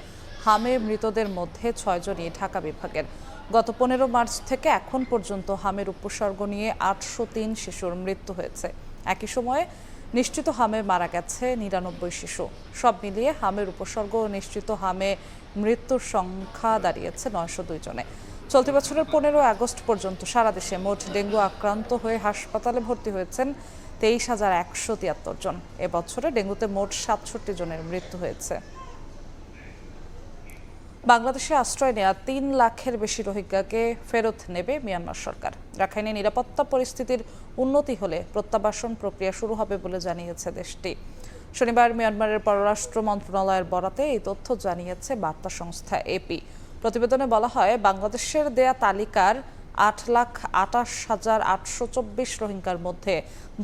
হামে মৃতদের মধ্যে ৬ জনই ঢাকা বিভাগের। গত ১৫ মার্চ থেকে এখন পর্যন্ত হামের উপসর্গ নিয়ে ৮০৩ শিশুর মৃত্যু হয়েছে। একই সময়ে নিশ্চিত হামে মারা গেছে ৯৯ শিশু। সব মিলিয়ে হামের উপসর্গ ও নিশ্চিত হামে মৃত্যুর সংখ্যা দাঁড়িয়েছে ৯০২ জনে। চলতি বছরের ১৫ আগস্ট পর্যন্ত সারা দেশে মোট ডেঙ্গু আক্রান্ত হয়ে হাসপাতালে ভর্তি হয়েছেন ২৩,১৭৩ জন। এবছরে ডেঙ্গুতে মোট ৬৭ জনের মৃত্যু হয়েছে। বাংলাদেশে আশ্রয় নেওয়া ৩ লাখের বেশি রোহিঙ্গাকে ফেরত নেবে মিয়ানমার সরকার। রাখাইনে নিরাপত্তা পরিস্থিতির উন্নতি হলে প্রত্যাবাসন প্রক্রিয়া শুরু হবে বলে জানিয়েছে দেশটি। শনিবার মিয়ানমারের পররাষ্ট্র মন্ত্রণালয়ের বরাতে এই তথ্য জানিয়েছে বার্তা সংস্থা এপি। প্রতিবেদনে বলা হয়, বাংলাদেশের দেয়া তালিকার ৮,২৮,৮২৪ রোহিঙ্গার মধ্যে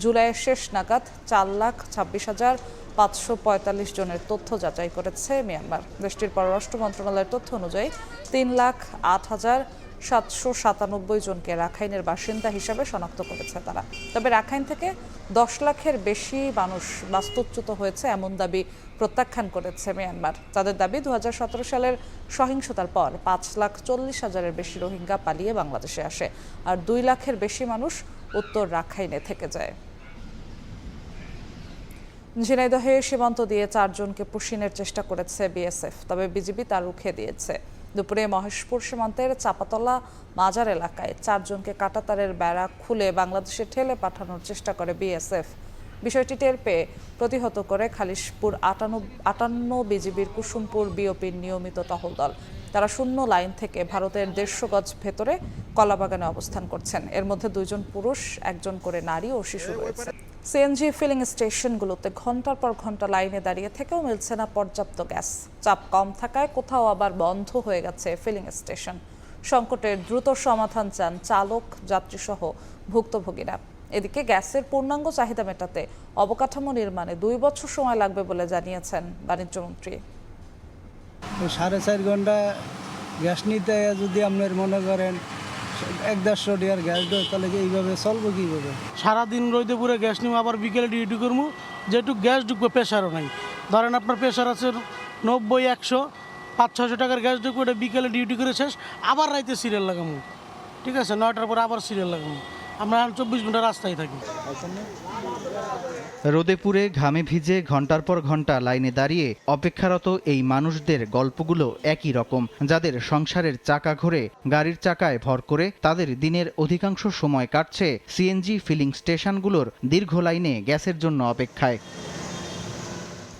জুলাইয়ের শেষ নাগাদ ৪,২৬,৫৪৫ জনের তথ্য যাচাই করেছে মিয়ানমার। দেশটির পররাষ্ট্র মন্ত্রণালয়ের তথ্য অনুযায়ী ৩,০৮,৭৯৭ জনকে রাখাইনের বাসিন্দা হিসাবে শনাক্ত করেছে তারা। তবে রাখাইন থেকে ১০ লাখের বেশি মানুষ বাস্তুচ্যুত হয়েছে এমন দাবি প্রত্যাখ্যান করেছে মিয়ানমার। তাদের দাবি ২০১৭ সালের সহিংসতার পর ৫,৪০,০০০-এর বেশি রোহিঙ্গা পালিয়ে বাংলাদেশে আসে আর ২ লাখের বেশি মানুষ উত্তর রাখাইনে থেকে যায়। ঝিনাইদহে সীমান্ত দিয়ে ৪ জনকে পুশিনের চেষ্টা করেছে বিএসএফ, তবে বিজিবি তা রুখে দিয়েছে। দুপুরে মহেশপুর সীমান্তের চাপাতলা মাজার এলাকায় ৪ জনকে কাঁটাতারের বেড়া খুলে বাংলাদেশে ঠেলে পাঠানোর চেষ্টা করে বিএসএফ। বিষয়টি টের পেয়ে প্রতিহত করে খালিশপুর 58 বিজিবির কুসুমপুর বিওপির নিয়মিত টহল দল। তারা শূন্য লাইন থেকে ভারতের 150 গজ ভেতরে কলাবাগানে অবস্থান করছেন। এর মধ্যে 2 জন পুরুষ, 1 জন করে নারী ও শিশু রয়েছে। সিএনজি ফিলিং স্টেশনগুলোতে ঘন্টার পর ঘন্টা লাইনে দাঁড়িয়ে থেকেও মিলছে না পর্যাপ্ত গ্যাস। চাপ কম থাকায় কোথাও আবার বন্ধ হয়ে গেছে ফিলিং স্টেশন। সংকটের দ্রুত সমাধান চান চালক, যাত্রীসহ ভুক্তভোগীরা। এদিকে গ্যাসের পূর্ণাঙ্গ চাহিদা মেটাতে অবকাঠামো নির্মাণে 2 বছর সময় লাগবে বলে জানিয়েছেন বাণিজ্যমন্ত্রী। 4.5 ঘন্টা গ্যাস নিতে যদি আপনার মনে করেন 1-1.5 টাকার গ্যাস দেয়, তাহলে এইভাবে চলবো কীভাবে? সারাদিন রইতে পুরো গ্যাস নিব, আবার বিকেলে ডিউটি করবো, যেটুকু গ্যাস ঢুকবে প্রেশারও নাই। ধরেন আপনার প্রেশার আছে 90-100, 500-600 টাকার গ্যাস ঢুকবে, ওটা বিকেলে ডিউটি করে শেষ, আবার রাইতে সিরিয়াল লাগাবো। ঠিক আছে, 9টার পরে আবার সিরিয়াল লাগাবো। আমরা 24 ঘন্টা রাস্তায় থাকি। রোদে পুড়ে ঘামে ভিজে ঘন্টার পর ঘন্টা লাইনে দাঁড়িয়ে অপেক্ষারত এই মানুষদের গল্পগুলো একই রকম। যাদের সংসারের চাকা ঘোরে গাড়ির চাকায় ভর করে, তাদের দিনের অধিকাংশ সময় কাটছে সিএনজি ফিলিং স্টেশনগুলোর দীর্ঘ লাইনে গ্যাসের জন্য অপেক্ষায়।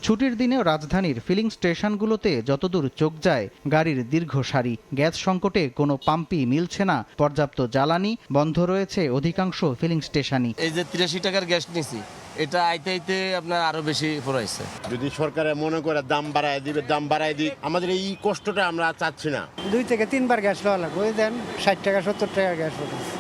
ছুটির দিনেও রাজধানীর ফিলিং স্টেশনগুলোতে যতদূর চোখ যায় গাড়ির দীর্ঘ সারি। গ্যাস সংকটে কোনো পাম্পই মিলছে না পর্যাপ্ত জ্বালানি, বন্ধ রয়েছে অধিকাংশ ফিলিং স্টেশনই। এই যে 83 টাকার গ্যাস নিছি, এটা আইতে আপনার আরো বেশি পড়াইছে। যদি সরকারে মনে করে দাম বাড়ায় দিবে, দাম বাড়ায় দিক, আমাদের এই কষ্টটা আমরা চাচ্ছি না। 2 থেকে 3 বার গ্যাস লওয়া লাগবে। ওই দেন 60 টাকা 70 টাকার গ্যাস পড়েছে।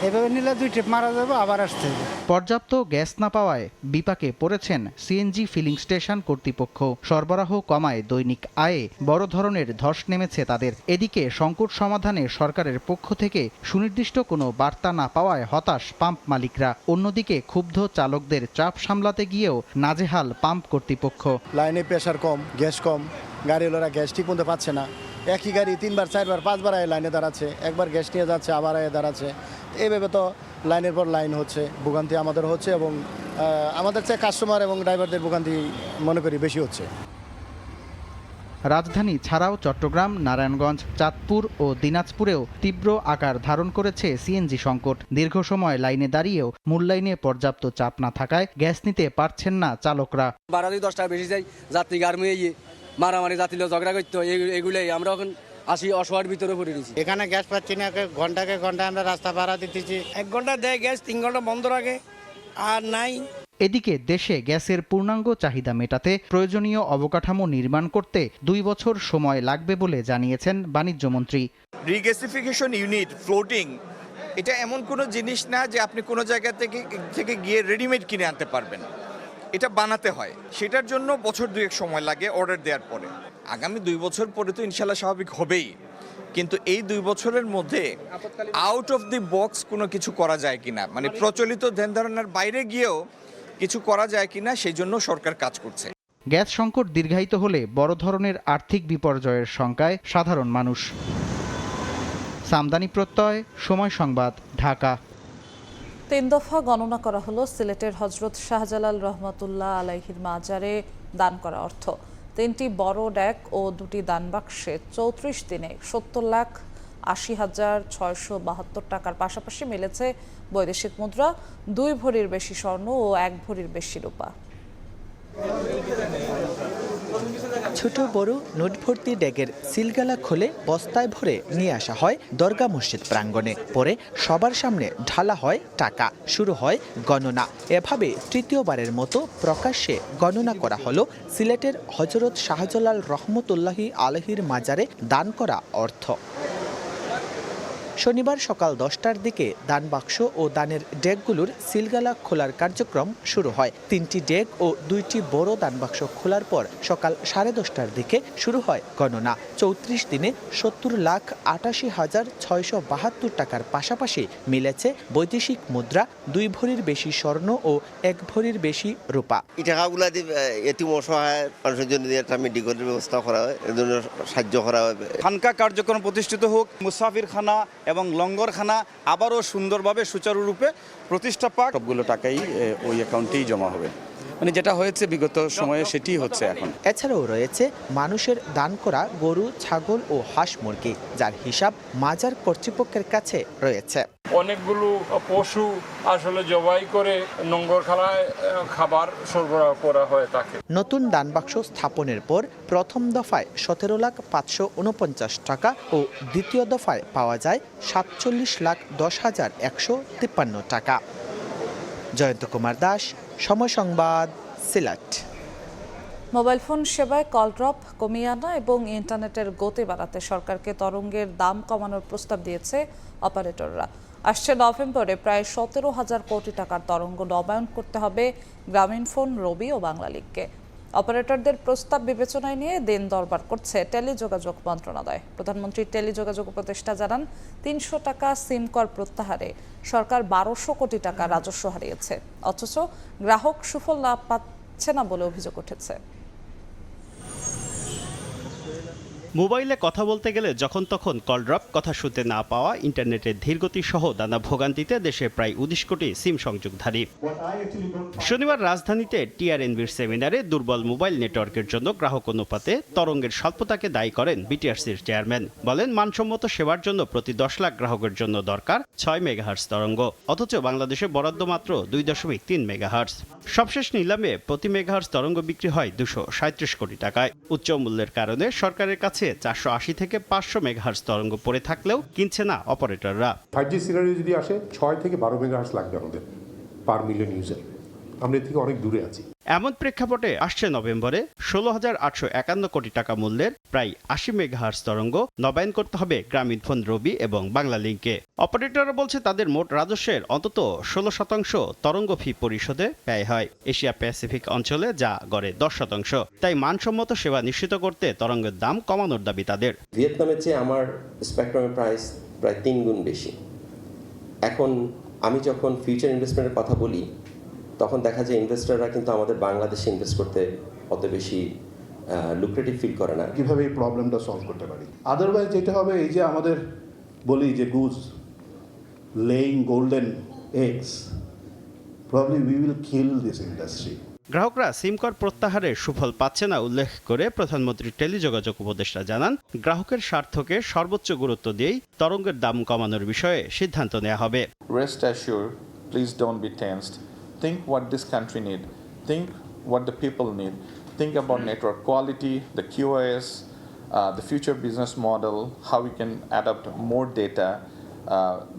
এভাবে নিলে 2 ট্রিপ মারা যাবে, আবার আসতে হবে। পর্যাপ্ত গ্যাস না পাওয়ায় বিপাকে পড়েছেন সিএনজি ফিলিং স্টেশন কর্তৃপক্ষ। সরবরাহ কমায় দৈনিক আয়ে বড় ধরনের ধস নেমেছে তাদের। এদিকে সংকট সমাধানে সরকারের পক্ষ থেকে সুনির্দিষ্ট কোনো বার্তা না পাওয়ায় হতাশ পাম্প মালিকরা। অন্যদিকে ক্ষুব্ধ চালকদের চাপ সামলাতে গিয়েও নাজেহাল পাম্প কর্তৃপক্ষ। লাইনে প্রেশার কম, গ্যাস কম, গাড়িওয়ালারা গ্যাস ঠিক মতো পাচ্ছে না। একই গাড়ি 3 বার 4 বার 5 বার লাইনে দাঁড়াচ্ছে, একবার গ্যাস নিয়ে যাচ্ছে, আবার দাঁড়াচ্ছে। এইভাবে তো লাইনের পর লাইন হচ্ছে, ভোগান্তি আমাদের হচ্ছে, এবং আমাদের চেয়ে কাস্টমার এবং ড্রাইভারদের ভোগান্তি মনে করি বেশি হচ্ছে। রাজধানী ছাড়াও চট্টগ্রাম, নারায়ণগঞ্জ, চাঁদপুর ও দিনাজপুরেও তীব্র আকার ধারণ করেছে সিএনজি সংকট। দীর্ঘ সময় লাইনে দাঁড়িয়েও মূল লাইনে পর্যাপ্ত চাপ না থাকায় গ্যাস নিতে পারছেন না চালকরা। বাড়ালি 10 টাকা বেশি যাই, যাত্রী গার্মে মারামারি, যাত্রীরা ঝগড়া করতো, এগুলোই আমরা এখন আসি অসহায়ের ভিতরে পড়ে দিচ্ছি। এখানে গ্যাস পাচ্ছি না, ঘন্টাকে ঘন্টা আমরা রাস্তা ভাড়া দিতেছি। 1 ঘন্টা দেয় গ্যাস, 3 ঘন্টা বন্ধ রাখে, আর নাই। এদিকে দেশে গ্যাসের পূর্ণাঙ্গ চাহিদা মেটাতে প্রয়োজনীয় অবকাঠামো নির্মাণ করতে 2 বছর সময় লাগবে বলে জানিয়েছেন বাণিজ্যমন্ত্রী। রিগ্যাসিফিকেশন ইউনিট, ফ্লোটিং, এটা এমন কোনো জিনিস না যে আপনি কোনো জায়গা থেকে গিয়ে রেডিমেড কিনে আনতে পারবেন। এটা বানাতে হয়, সেটার জন্য বছর 2 সময় লাগে অর্ডার দেওয়ার পরে। আগামী 2 বছর পরে তো ইনশাল্লাহ স্বাভাবিক হবেই, কিন্তু এই 2 বছরের মধ্যে আউট অফ দি বক্স কোনো কিছু করা যায় কিনা, মানে প্রচলিত ধ্যান ধারণার বাইরে গিয়েও কিছু করা যায় কিনা, সেই জন্য সরকার কাজ করছে। গ্যাস সংকট দীর্ঘায়িত হলে বড় ধরনের আর্থিক বিপর্যয়ের শঙ্কায় সাধারণ মানুষ। সামদানি প্রত্যয়, সময় সংবাদ, ঢাকা। 3 দফা গণনা করা হলো সিলেটের হযরত শাহজালাল রহমাতুল্লাহ আলাইহির মাজারে দান করা অর্থ। 3টি বড় ডেক ও 2টি দান বাক্সে 34 দিনে 70,80,672 টাকার পাশাপাশি মিলেছে বৈদেশিক মুদ্রা, 2 ভরির বেশি স্বর্ণ ও 1 ভরির বেশি রূপা। ছোট বড় নোট ভর্তি ডেকের সিলগালা খুলে বস্তায় ভরে নিয়ে আসা হয় দরগা মসজিদ প্রাঙ্গণে। পরে সবার সামনে ঢালা হয় টাকা, শুরু হয় গণনা। এভাবে তৃতীয়বারের মতো প্রকাশ্যে গণনা করা হলো সিলেটের হযরত শাহজালাল রহমতুল্লাহি আলাইহির মাজারে দান করা অর্থ। শনিবার সকাল 10টার দিকে দান বাক্স ও দানের ডেকগুলোর সিলগালা খোলার কার্যক্রম শুরু হয়। 3টি ডেক ও 2টি বড় দান বাক্স খোলার পর সকাল 10:30টার দিকে শুরু হয় গণনা। 34 দিনে 70,88,672 টাকার পাশাপাশি মিলেছে বৈদেশিক মুদ্রা, 2 ভরির বেশি স্বর্ণ ও 1 ভরির বেশি রূপা। এই টাকাগুলো এটি অসহায় মানুষের জন্য একটা মেডিকেলের ব্যবস্থা করা হয়, এর জন্য সাহায্য করা হবে। খানকা কার্যক্রম প্রতিষ্ঠিত হোক, মুসাফিরখানা এবং লঙ্গরখানা আবারও সুন্দরভাবে সুচারুরূপে প্রতিষ্ঠা পাক। সবগুলো টাকাই ওই অ্যাকাউন্টেই জমা হবে, মানে যেটা হয়েছে বিগত সময়ে সেটি হচ্ছে এখন। এছাড়াও রয়েছে মানুষের দান করা গরু, ছাগল ও হাঁস মুরগি, যার হিসাব মাজার কর্তৃপক্ষের কাছে রয়েছে। অনেকগুলো পশু আসলে জবাই করে নোঙ্গরখানায় খাবার সরবরাহ করা হয় তাকে। নতুন দানবাক্স স্থাপনের পর প্রথম দফায় 17,549 টাকা ও দ্বিতীয় দফায় পাওয়া যায় 47,10,153 টাকা। জয়ন্ত কুমার দাস, সময় সংবাদ, সিলেট। মোবাইল ফোন সেবায় কল ড্রপ কমিয়ে আনা এবং ইন্টারনেটের গতি বাড়াতে সরকারকে তরঙ্গের দাম কমানোর প্রস্তাব দিয়েছে অপারেটররা। আসছে নভেম্বরে প্রায় 17,000 কোটি টাকার তরঙ্গ নবায়ন করতে হবে গ্রামীণফোন, রবি ও বাংলালিংককে। অপারেটরদের প্রস্তাব বিবেচনায় নিয়ে দিন দরবার করছে টেলিযোগাযোগ মন্ত্রণালয়। প্রধানমন্ত্রীর টেলিযোগাযোগ উপদেষ্টা জানান, 300 টাকা সিম কর প্রত্যাহারে সরকার 1200 কোটি টাকা রাজস্ব হারিয়েছে, অথচ গ্রাহক সুফল লাভ পাচ্ছে না বলে অভিযোগ উঠেছে। মোবাইলে কথা বলতে গেলে যখন তখন কল ড্রপ, কথা শুনতে না পাওয়া, ইন্টারনেটের ধীরগতি সহ নানা ভোগান্তিতে দেশে প্রায় 19 কোটি সিম সংযোগধারী। শনিবার রাজধানীতে টিআরএনবির সেমিনারে দুর্বল মোবাইল নেটওয়ার্কের জন্য গ্রাহক অনুপাতে তরঙ্গের স্বল্পতাকে দায়ী করেন বিটিআরসির চেয়ারম্যান। বলেন, মানসম্মত সেবার জন্য প্রতি 10 লাখ গ্রাহকের জন্য দরকার 6 মেগাহার্টজ তরঙ্গ, অথচ বাংলাদেশে বরাদ্দ মাত্র 2.3 মেগাহার্টজ। সবশেষ নিলামে প্রতি মেগাহার্টজ তরঙ্গ বিক্রি হয় 237 কোটি টাকায়। উচ্চ মূল্যের কারণে সরকারের কাছে 480 থেকে 500 মেগাহার্টজ তরঙ্গ পড়ে থাকলেও কিনছে না অপারেটররা। 5G সিনারিও যদি আসে 6 থেকে 12 মেগাহার্টজ লাগবে আমাদের পার মিলিয়ন ইউজার। আমরা এর থেকে অনেক দূরে আছি। এমন প্রেক্ষাপটে আসছে নভেম্বরে 16,851 কোটি টাকা মূল্যের প্রায় 80 মেগাহার্টজ তরঙ্গ নবায়ন করতে হবে গ্রামীণফোন, রবি এবং বাংলালিংকে। অপারেটররা বলছে তাদের মোট রাজস্বের অন্তত 16% তরঙ্গ ফি পরিশোধে ব্যয় হয়। এশিয়া প্যাসিফিক অঞ্চলে যা গড়ে 10%। তাই মানসম্মত সেবা নিশ্চিত করতে তরঙ্গের দাম কমানোর দাবি তাদের। ভিয়েতনামের চেয়ে আমার স্পেকট্রামের প্রাইস প্রায় 3 গুণ বেশি। এখন আমি যখন ফিউচার ইনভেস্টমেন্টের কথা বলি, তখন দেখা যায় ইনভেস্টররা কিন্তু আমাদের বাংলাদেশে ইনভেস্ট করতে অত বেশি লুক্রেটিভ ফিল করে না। কিভাবে এই প্রবলেমটা সলভ করতে পারি? আদারওয়াইজ যেটা হবে, এই যে আমাদের বলি যে goose laying golden eggs, probably we will kill this industry. গ্রাহকরা সিম কর প্রত্যাহারের সুফল পাচ্ছে না উল্লেখ করে প্রধানমন্ত্রী টেলিযোগাযোগ উপদেষ্টা জানান, গ্রাহকের স্বার্থকে সর্বোচ্চ গুরুত্ব দিয়েই তরঙ্গের দাম কমানোর বিষয়ে সিদ্ধান্ত নেওয়া হবে। Rest assured, please don't be tensed. Think what this country need. Think what the people need. Think about network quality, the QoS, the future business model, how we can adapt more data.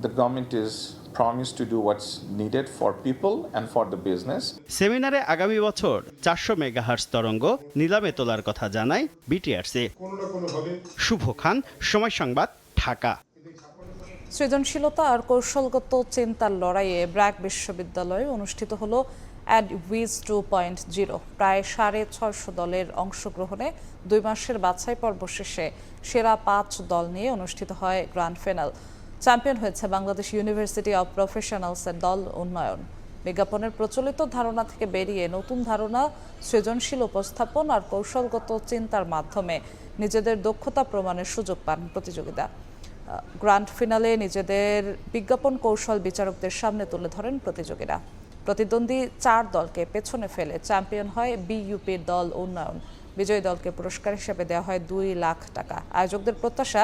The government is promised to do what's needed for people and for the business. সেমিনারে আগামী বছর 400 megahertz তরঙ্গ নিলামে তোলার কথা জানায় BTRC. শুভ খান, সময় সংবাদ, ঢাকা। সৃজনশীলতা আর কৌশলগত চিন্তার লড়াইয়ে ব্র্যাক বিশ্ববিদ্যালয়ে অনুষ্ঠিত হলো অ্যাডভিজ 2.0। প্রায় 650 দলের অংশগ্রহণে 2 মাসের বাছাই পর্ব শেষে সেরা 5 দল নিয়ে অনুষ্ঠিত হয় গ্র্যান্ড ফাইনাল। চ্যাম্পিয়ন হয়েছে বাংলাদেশ ইউনিভার্সিটি অব প্রফেশনালসের দল উন্নয়ন। বিজ্ঞাপনের প্রচলিত ধারণা থেকে বেরিয়ে নতুন ধারণা, সৃজনশীল উপস্থাপন আর কৌশলগত চিন্তার মাধ্যমে নিজেদের দক্ষতা প্রমাণের সুযোগ পান প্রতিযোগিতা। গ্র্যান্ড ফিনালে নিজেদের বিজ্ঞাপন কৌশল বিচারকদের সামনে তুলে ধরেন প্রতিযোগীরা। প্রতিদ্বন্দ্বী 4 দলকে পেছনে ফেলে চ্যাম্পিয়ন হয় বিইউপির দল উন্নয়ন। বিজয়ী দলকে পুরস্কার হিসেবে দেওয়া হয় 2 লাখ টাকা। আয়োজকদের প্রত্যাশা,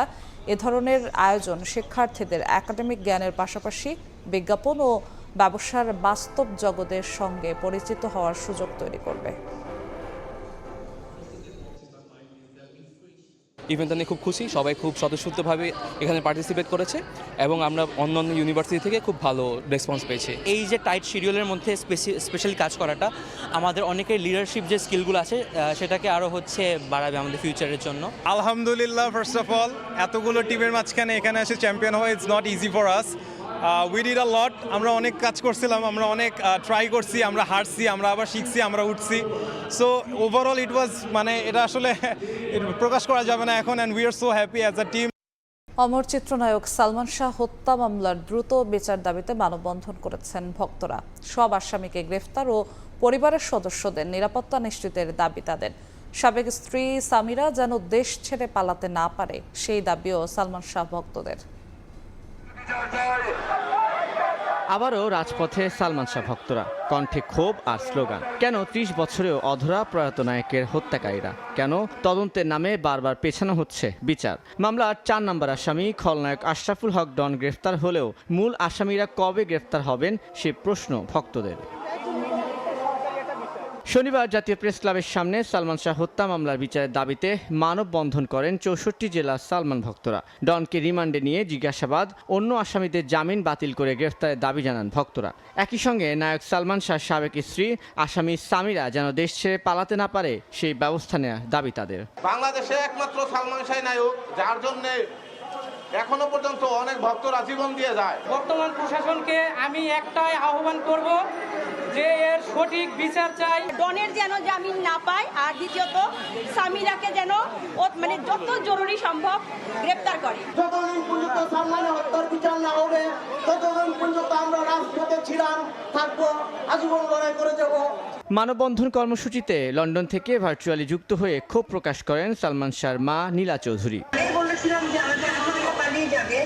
এ ধরনের আয়োজন শিক্ষার্থীদের একাডেমিক জ্ঞানের পাশাপাশি বিজ্ঞাপন ও ব্যবসার বাস্তব জগতের সঙ্গে পরিচিত হওয়ার সুযোগ তৈরি করবে। ইভেন্টটা নিয়ে খুব খুশি, সবাই খুব স্বতঃস্ফূর্তভাবে এখানে পার্টিসিপেট করেছে এবং আমরা অন্যান্য ইউনিভার্সিটি থেকে খুব ভালো রেসপন্স পেয়েছি। এই যে টাইট শিডিউলের মধ্যে স্পেশালি কাজ করাটা আমাদের অনেকের লিডারশিপ যে স্কিলগুলো আছে সেটাকে আরও বাড়াবে আমাদের ফিউচারের জন্য। আলহামদুলিল্লাহ, ফার্স্ট অফ অল এতগুলো টিমের মাঝখানে এখানে এসে চ্যাম্পিয়ন হওয়া it's not easy for us. We did a lot. আমরা অনেক কাজ করছিলাম, আমরা অনেক ট্রাই করছি, আমরা হারছি, আমরা আবার শিখছি, আমরা উঠছি। সো ওভারঅল ইট ওয়াজ, এটা আসলে প্রকাশ করা যাবে না এখন। And we are so happy as a team. অমর চিত্রনায়ক সালমান শাহ হত্যা মামলার দ্রুত বিচার দাবিতে মানববন্ধন করেছেন ভক্তরা। সব আসামিকে গ্রেফতার ও পরিবারের সদস্যদের নিরাপত্তা নিশ্চিতের দাবি তাদের। সাবেক স্ত্রী সামিরা যেন দেশ ছেড়ে পালাতে না পারে, সেই দাবিও সালমান শাহ ভক্তদের। আবারও রাজপথে সালমান শাহ ভক্তরা, কণ্ঠে ক্ষোভ আর স্লোগান। কেন ৩০ বছরেও অধরা প্রয়াত নায়কের হত্যাকারীরা? কেন তদন্তের নামে বারবার পেছানো হচ্ছে বিচার? মামলার ৪ নম্বর আসামি খলনায়ক আশরাফুল হক ডন গ্রেফতার হলেও মূল আসামিরা কবে গ্রেফতার হবেন সে প্রশ্ন ভক্তদের। শনিবার জাতীয় প্রেস ক্লাবের সামনে সালমান শাহ হত্যা মামলার বিচারের দাবিতে মানববন্ধন করেন ৬৪ জেলার সালমান ভক্তরা। ডনকে রিমান্ডে নিয়ে জিজ্ঞাসাবাদ, অন্য আসামিদের জামিন বাতিল করে গ্রেফতারের দাবি জানান ভক্তরা। একই সঙ্গে নায়ক সালমান শাহর সাবেক স্ত্রী আসামি সামিরা যেন দেশ ছেড়ে পালাতে না পারে সেই ব্যবস্থা নেওয়ার দাবি তাদের। বাংলাদেশে একমাত্র সালমান শাহ নায়ক যার জন্য এখনো পর্যন্ত অনেক ভক্তরা জীবন দিয়ে যায়। বর্তমান প্রশাসনকে আমি একটাই আহ্বান করব যে এর সঠিক বিচার চাই। ডনের যেন জামিন না পায়, আর দ্বিতীয়ত সামিরাকে যেন মানে যত জরুরি সম্ভব গ্রেফতার করে। যতদিন পর্যন্ত সালমানের হত্যার বিচার না হবে ততদিন পর্যন্ত আমরা রাজপথে ছিলাম, থাকবো, আজীবন লড়াই করে যাব। মানববন্ধন কর্মসূচিতে লন্ডন থেকে ভার্চুয়ালি যুক্ত হয়ে ক্ষোভ প্রকাশ করেন সালমান শাহর মা নীলা চৌধুরী। বলেছিলাম যে আমাদের আসামিরা পালিয়ে যাবে,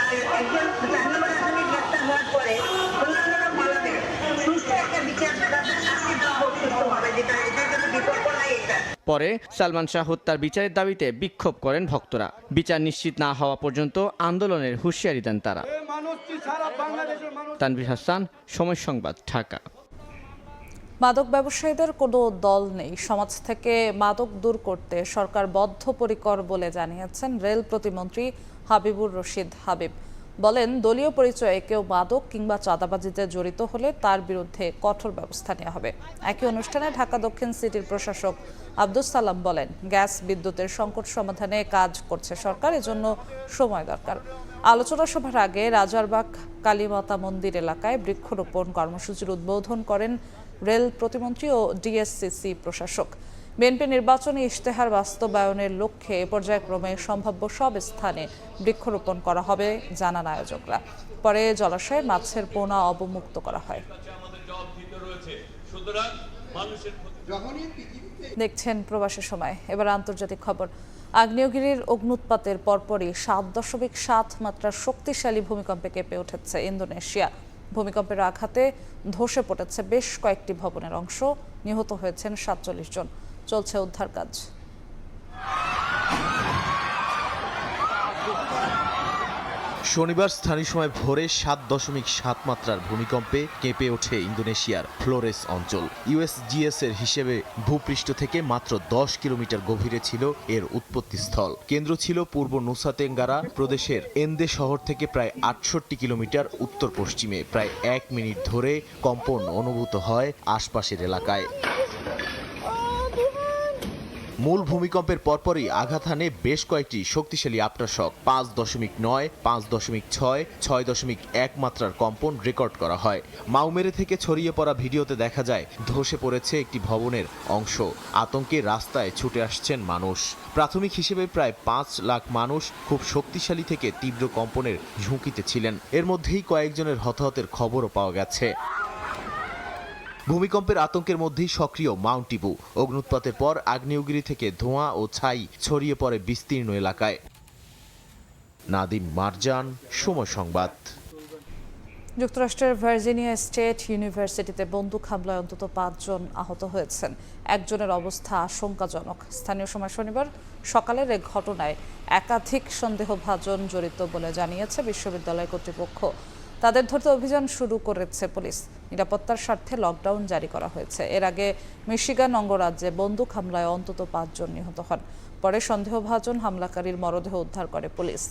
আর একজন জামিনের আসামি গ্রেফতার হওয়ার পরে অন্যান্যরা পালাবে। সুস্থ একটা বিচার শাস্তি দেওয়া হোক সুস্থভাবে, যেটা এটার জন্য বিকল্প নাই এটা। পরে সালমান শাহ হত্যার বিচারের দাবিতে বিক্ষোভ করেন ভক্তরা। বিচার নিশ্চিত না হওয়া পর্যন্ত আন্দোলনের হুঁশিয়ারি দেন তারা। তানভীর হাসান, সময় সংবাদ, ঢাকা। মাদক ব্যবসায়ীদের কোনো দল নেই, সমাজ থেকে মাদক দূর করতে সরকার বদ্ধপরিকর বলে জানিয়েছেন রেল প্রতিমন্ত্রী হাবিবুর রশিদ হাবিব। বলেন, দলীয় পরিচয়ে কেউ মাদক কিংবা চাঁদাবাজিতে জড়িত হলে তার বিরুদ্ধে কঠোর ব্যবস্থা নেওয়া হবে। একই অনুষ্ঠানে ঢাকা দক্ষিণ সিটির প্রশাসক আব্দুস সালাম বলেন, গ্যাস বিদ্যুতের সংকট সমাধানে কাজ করছে সরকার, এজন্য সময় দরকার। আলোচনা সভার আগে রাজারবাগ কালীমাতা মন্দির এলাকায় বৃক্ষরোপণ কর্মসূচির উদ্বোধন করেন রেল প্রতিমন্ত্রী ও ডিএসসিসি প্রশাসক। বিএনপি নির্বাচনী ইশতেহার বাস্তবায়নের লক্ষ্যে পর্যায়ক্রমে সম্ভাব্য সব স্থানে বৃক্ষরোপণ করা হবে জানান আয়োজকরা। পরে জলাশয়ে মাছের পোনা অবমুক্ত করা হয়। দেখছেন প্রবাসের সময়। এবার আন্তর্জাতিক খবর। আগ্নেয়গিরির অগ্নুৎপাতের পরপরই ৭.৭ মাত্রার শক্তিশালী ভূমিকম্পে কেঁপে উঠেছে ইন্দোনেশিয়া। ভূমিকম্পের আঘাতে ধসে পড়েছে বেশ কয়েকটি ভবনের অংশ, নিহত হয়েছেন ৪৭ জন। চলছে উদ্ধার কাজ। শনিবার স্থানীয় সময় ভোরে ৭.৭ মাত্রার ভূমিকম্পে কেঁপে ওঠে ইন্দোনেশিয়ার ফ্লোরেস অঞ্চল। ইউএসজিএস এর হিসেবে ভূপৃষ্ঠ থেকে মাত্র ১০ কিলোমিটার গভীরে ছিল এর উৎপত্তিস্থল। কেন্দ্র ছিল পূর্ব নুসা তেঙ্গারা প্রদেশের এন্দে শহর থেকে প্রায় ৬৮ কিলোমিটার উত্তর পশ্চিমে। প্রায় ১ মিনিট ধরে কম্পন অনুভূত হয় আশপাশের এলাকায়। মূল ভূমিকম্পের পরপরই আঘাত হানে বেশ কয়েকটি শক্তিশালী আফটারশক। ৫.৯, ৫.৬, ৬.১ মাত্রার কম্পন রেকর্ড করা হয়। মাউমেরে থেকে ছড়িয়ে পড়া ভিডিওতে দেখা যায় ধসে পড়েছে একটি ভবনের অংশ। আতঙ্কে রাস্তায় ছুটে আসছেন মানুষ। প্রাথমিক হিসেবে প্রায় ৫ লাখ মানুষ খুব শক্তিশালী থেকে তীব্র কম্পনের ঝুঁকিতে ছিলেন। এর মধ্যেই কয়েকজনের হতাহতের খবরও পাওয়া গেছে। ভূমিকম্পের আতঙ্কের মধ্যেই সক্রিয় মাউন্ট ইবু। অগ্নুৎপাতের পর আগ্নেয়গিরি থেকে ধোঁয়া ও ছাই ছড়িয়ে পড়ে বিস্তীর্ণ এলাকায়। নাদিম মারজান, সময় সংবাদ। যুক্তরাষ্ট্রের ভার্জিনিয়া স্টেট ইউনিভার্সিটিতে বন্দুক হামলায় অন্তত ৫ জন আহত হয়েছেন। একজনের অবস্থা আশঙ্কাজনক। স্থানীয় সময় শনিবার সকালের এক ঘটনায় একাধিক সন্দেহভাজন জড়িত বলে জানিয়েছে বিশ্ববিদ্যালয় কর্তৃপক্ষ। তাদের ধরতে অভিযান শুরু করেছে পুলিশ। নিরাপত্তার স্বার্থে লকডাউন জারি করা হয়েছে। এর আগে মিশিগান অঙ্গরাজ্যে বন্দুক হামলায় অন্তত ৫ জন নিহত হন। পরে সন্দেহভাজন হামলাকারীর মরদেহ উদ্ধার করে পুলিশ।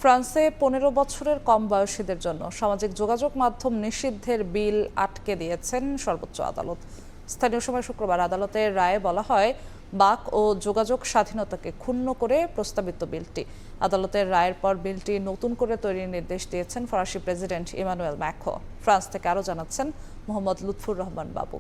ফ্রান্সে ১৫ বছরের কম বয়সীদের জন্য সামাজিক যোগাযোগ মাধ্যম নিষিদ্ধের বিল আটকে দিয়েছেন সর্বোচ্চ আদালত। স্থানীয় সময় শুক্রবার আদালতের রায়ে বলা হয়, বাক ও যোগাযোগ স্বাধীনতাকে ক্ষুণ্ণ করে প্রস্তাবিত বিলটি। আদালতের রায়ের পর বিলটি নতুন করে তৈরির নির্দেশ দিয়েছেন ফরাসি প্রেসিডেন্ট ইমানুয়েল ম্যাক্রো। ফ্রান্স থেকে আরও জানাচ্ছেন মোহাম্মদ লুৎফুর রহমান বাবু।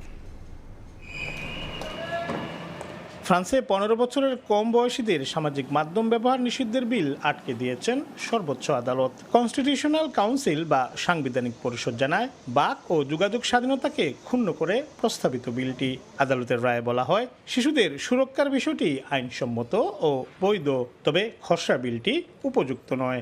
ফ্রান্সে ১৫ বছরের কম বয়সীদের সামাজিক মাধ্যম ব্যবহার নিষিদ্ধের বিল আটকে দিয়েছেন সর্বোচ্চ আদালত। কনস্টিটিউশনাল কাউন্সিল বা সাংবিধানিক পরিষদ জানায়, বাক ও যোগাযোগ স্বাধীনতাকে ক্ষুণ্ণ করে প্রস্তাবিত বিলটি। আদালতের রায়ে বলা হয়, শিশুদের সুরক্ষার বিষয়টি আইনসম্মত ও বৈধ, তবে খসড়া বিলটি উপযুক্ত নয়।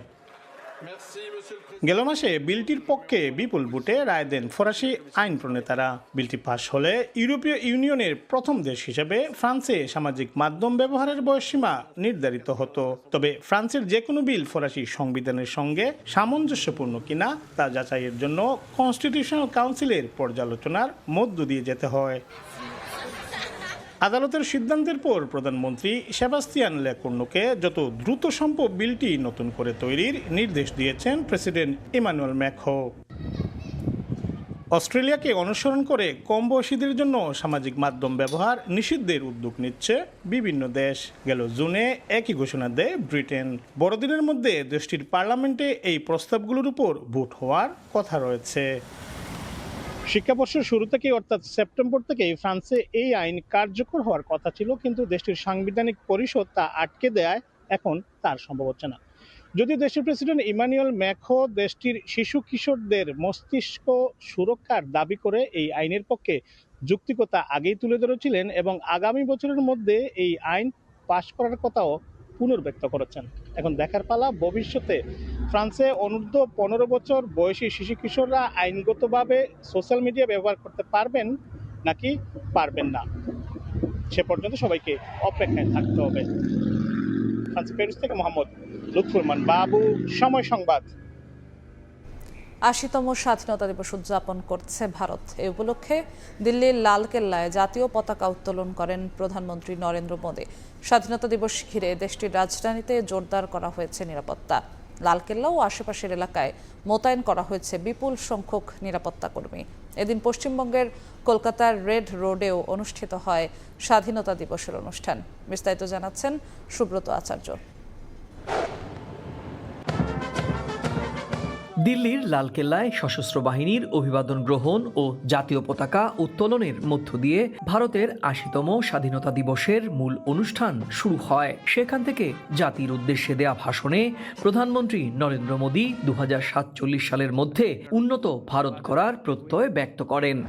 গেল মাসে বিলটির পক্ষে বিপুল ভোটে রায় দেন ফরাসি আইন প্রণেতারা। বিলটি পাশ হলে ইউরোপীয় ইউনিয়নের প্রথম দেশ হিসেবে ফ্রান্সে সামাজিক মাধ্যম ব্যবহারের বয়সসীমা নির্ধারিত হতো। তবে ফ্রান্সের যে কোনো বিল ফরাসি সংবিধানের সঙ্গে সামঞ্জস্যপূর্ণ কিনা তা যাচাইয়ের জন্য কনস্টিটিউশনাল কাউন্সিলের পর্যালোচনার মধ্য দিয়ে যেতে হয়। আদালতের সিদ্ধান্তের পর প্রধানমন্ত্রী সেবাস্তিয়ান লেকর্নুকে যত দ্রুত সম্ভব বিলটি নতুন করে তৈরির নির্দেশ দিয়েছেন প্রেসিডেন্ট ইমানুয়েল ম্যাক্রো। অস্ট্রেলিয়াকে অনুসরণ করে কম বয়সীদের জন্য সামাজিক মাধ্যম ব্যবহার নিষিদ্ধের উদ্যোগ নিচ্ছে বিভিন্ন দেশ। গেল জুনে একই ঘোষণা দেয় ব্রিটেন। বড়দিনের মধ্যে দেশটির পার্লামেন্টে এই প্রস্তাবগুলোর উপর ভোট হওয়ার কথা রয়েছে। শিক্ষাবর্ষের শুরু থেকে অর্থাৎ সেপ্টেম্বর থেকে ফ্রান্সে এই আইন কার্যকর হওয়ার কথা ছিল, কিন্তু দেশটির সাংবিধানিক পরিষদ তা আটকে দেয় এখন তার সম্ভব হচ্ছে না। যদিও দেশটির প্রেসিডেন্ট ইমানুয়েল ম্যাক্রো দেশটির শিশু কিশোরদের মস্তিষ্ক সুরক্ষার দাবি করে এই আইনের পক্ষে যৌক্তিকতা আগেই তুলে ধরেছিলেন এবং আগামী বছরের মধ্যে এই আইন পাশ করার কথাও পুনর্ব্যক্ত করেছেন। এখন দেখার পালা ভবিষ্যতে ফ্রান্সে অনূর্ধ্ব 15 বছর বয়সী শিশু কিশোররা আইনগতভাবে সোশ্যাল মিডিয়া ব্যবহার করতে পারবেন নাকি পারবেন না। সে পর্যন্ত সবাইকে অপেক্ষায় থাকতে হবে। ফ্রান্স প্যারিস থেকে মোহাম্মদ লুৎফুরমান বাবু, সময় সংবাদ। ৮০তম স্বাধীনতা দিবস উদযাপন করছে ভারত। এ উপলক্ষে দিল্লির লালকেল্লায় জাতীয় পতাকা উত্তোলন করেন প্রধানমন্ত্রী নরেন্দ্র মোদী। স্বাধীনতা দিবস ঘিরে দেশটির রাজধানীতে জোরদার করা হয়েছে নিরাপত্তা। লালকেল্লা ও আশেপাশের এলাকায় মোতায়েন করা হয়েছে বিপুল সংখ্যক নিরাপত্তা কর্মী। এদিন পশ্চিমবঙ্গের কলকাতার রেড রোডেও অনুষ্ঠিত হয় স্বাধীনতা দিবসের অনুষ্ঠান। বিস্তারিত জানাচ্ছেন সুব্রত আচার্য। দিল্লির লালকেল্লায় সশস্ত্র বাহিনীর অভিবাদন গ্রহণ ও জাতীয় পতাকা উত্তোলনের মধ্য দিয়ে ভারতের ৮০তম স্বাধীনতা দিবসের মূল অনুষ্ঠান শুরু হয়। সেখান থেকে জাতির উদ্দেশ্যে দেয়া ভাষণে প্রধানমন্ত্রী নরেন্দ্র মোদী ২০৪৭ সালের মধ্যে উন্নত ভারত গড়ার প্রত্যয় ব্যক্ত করেন।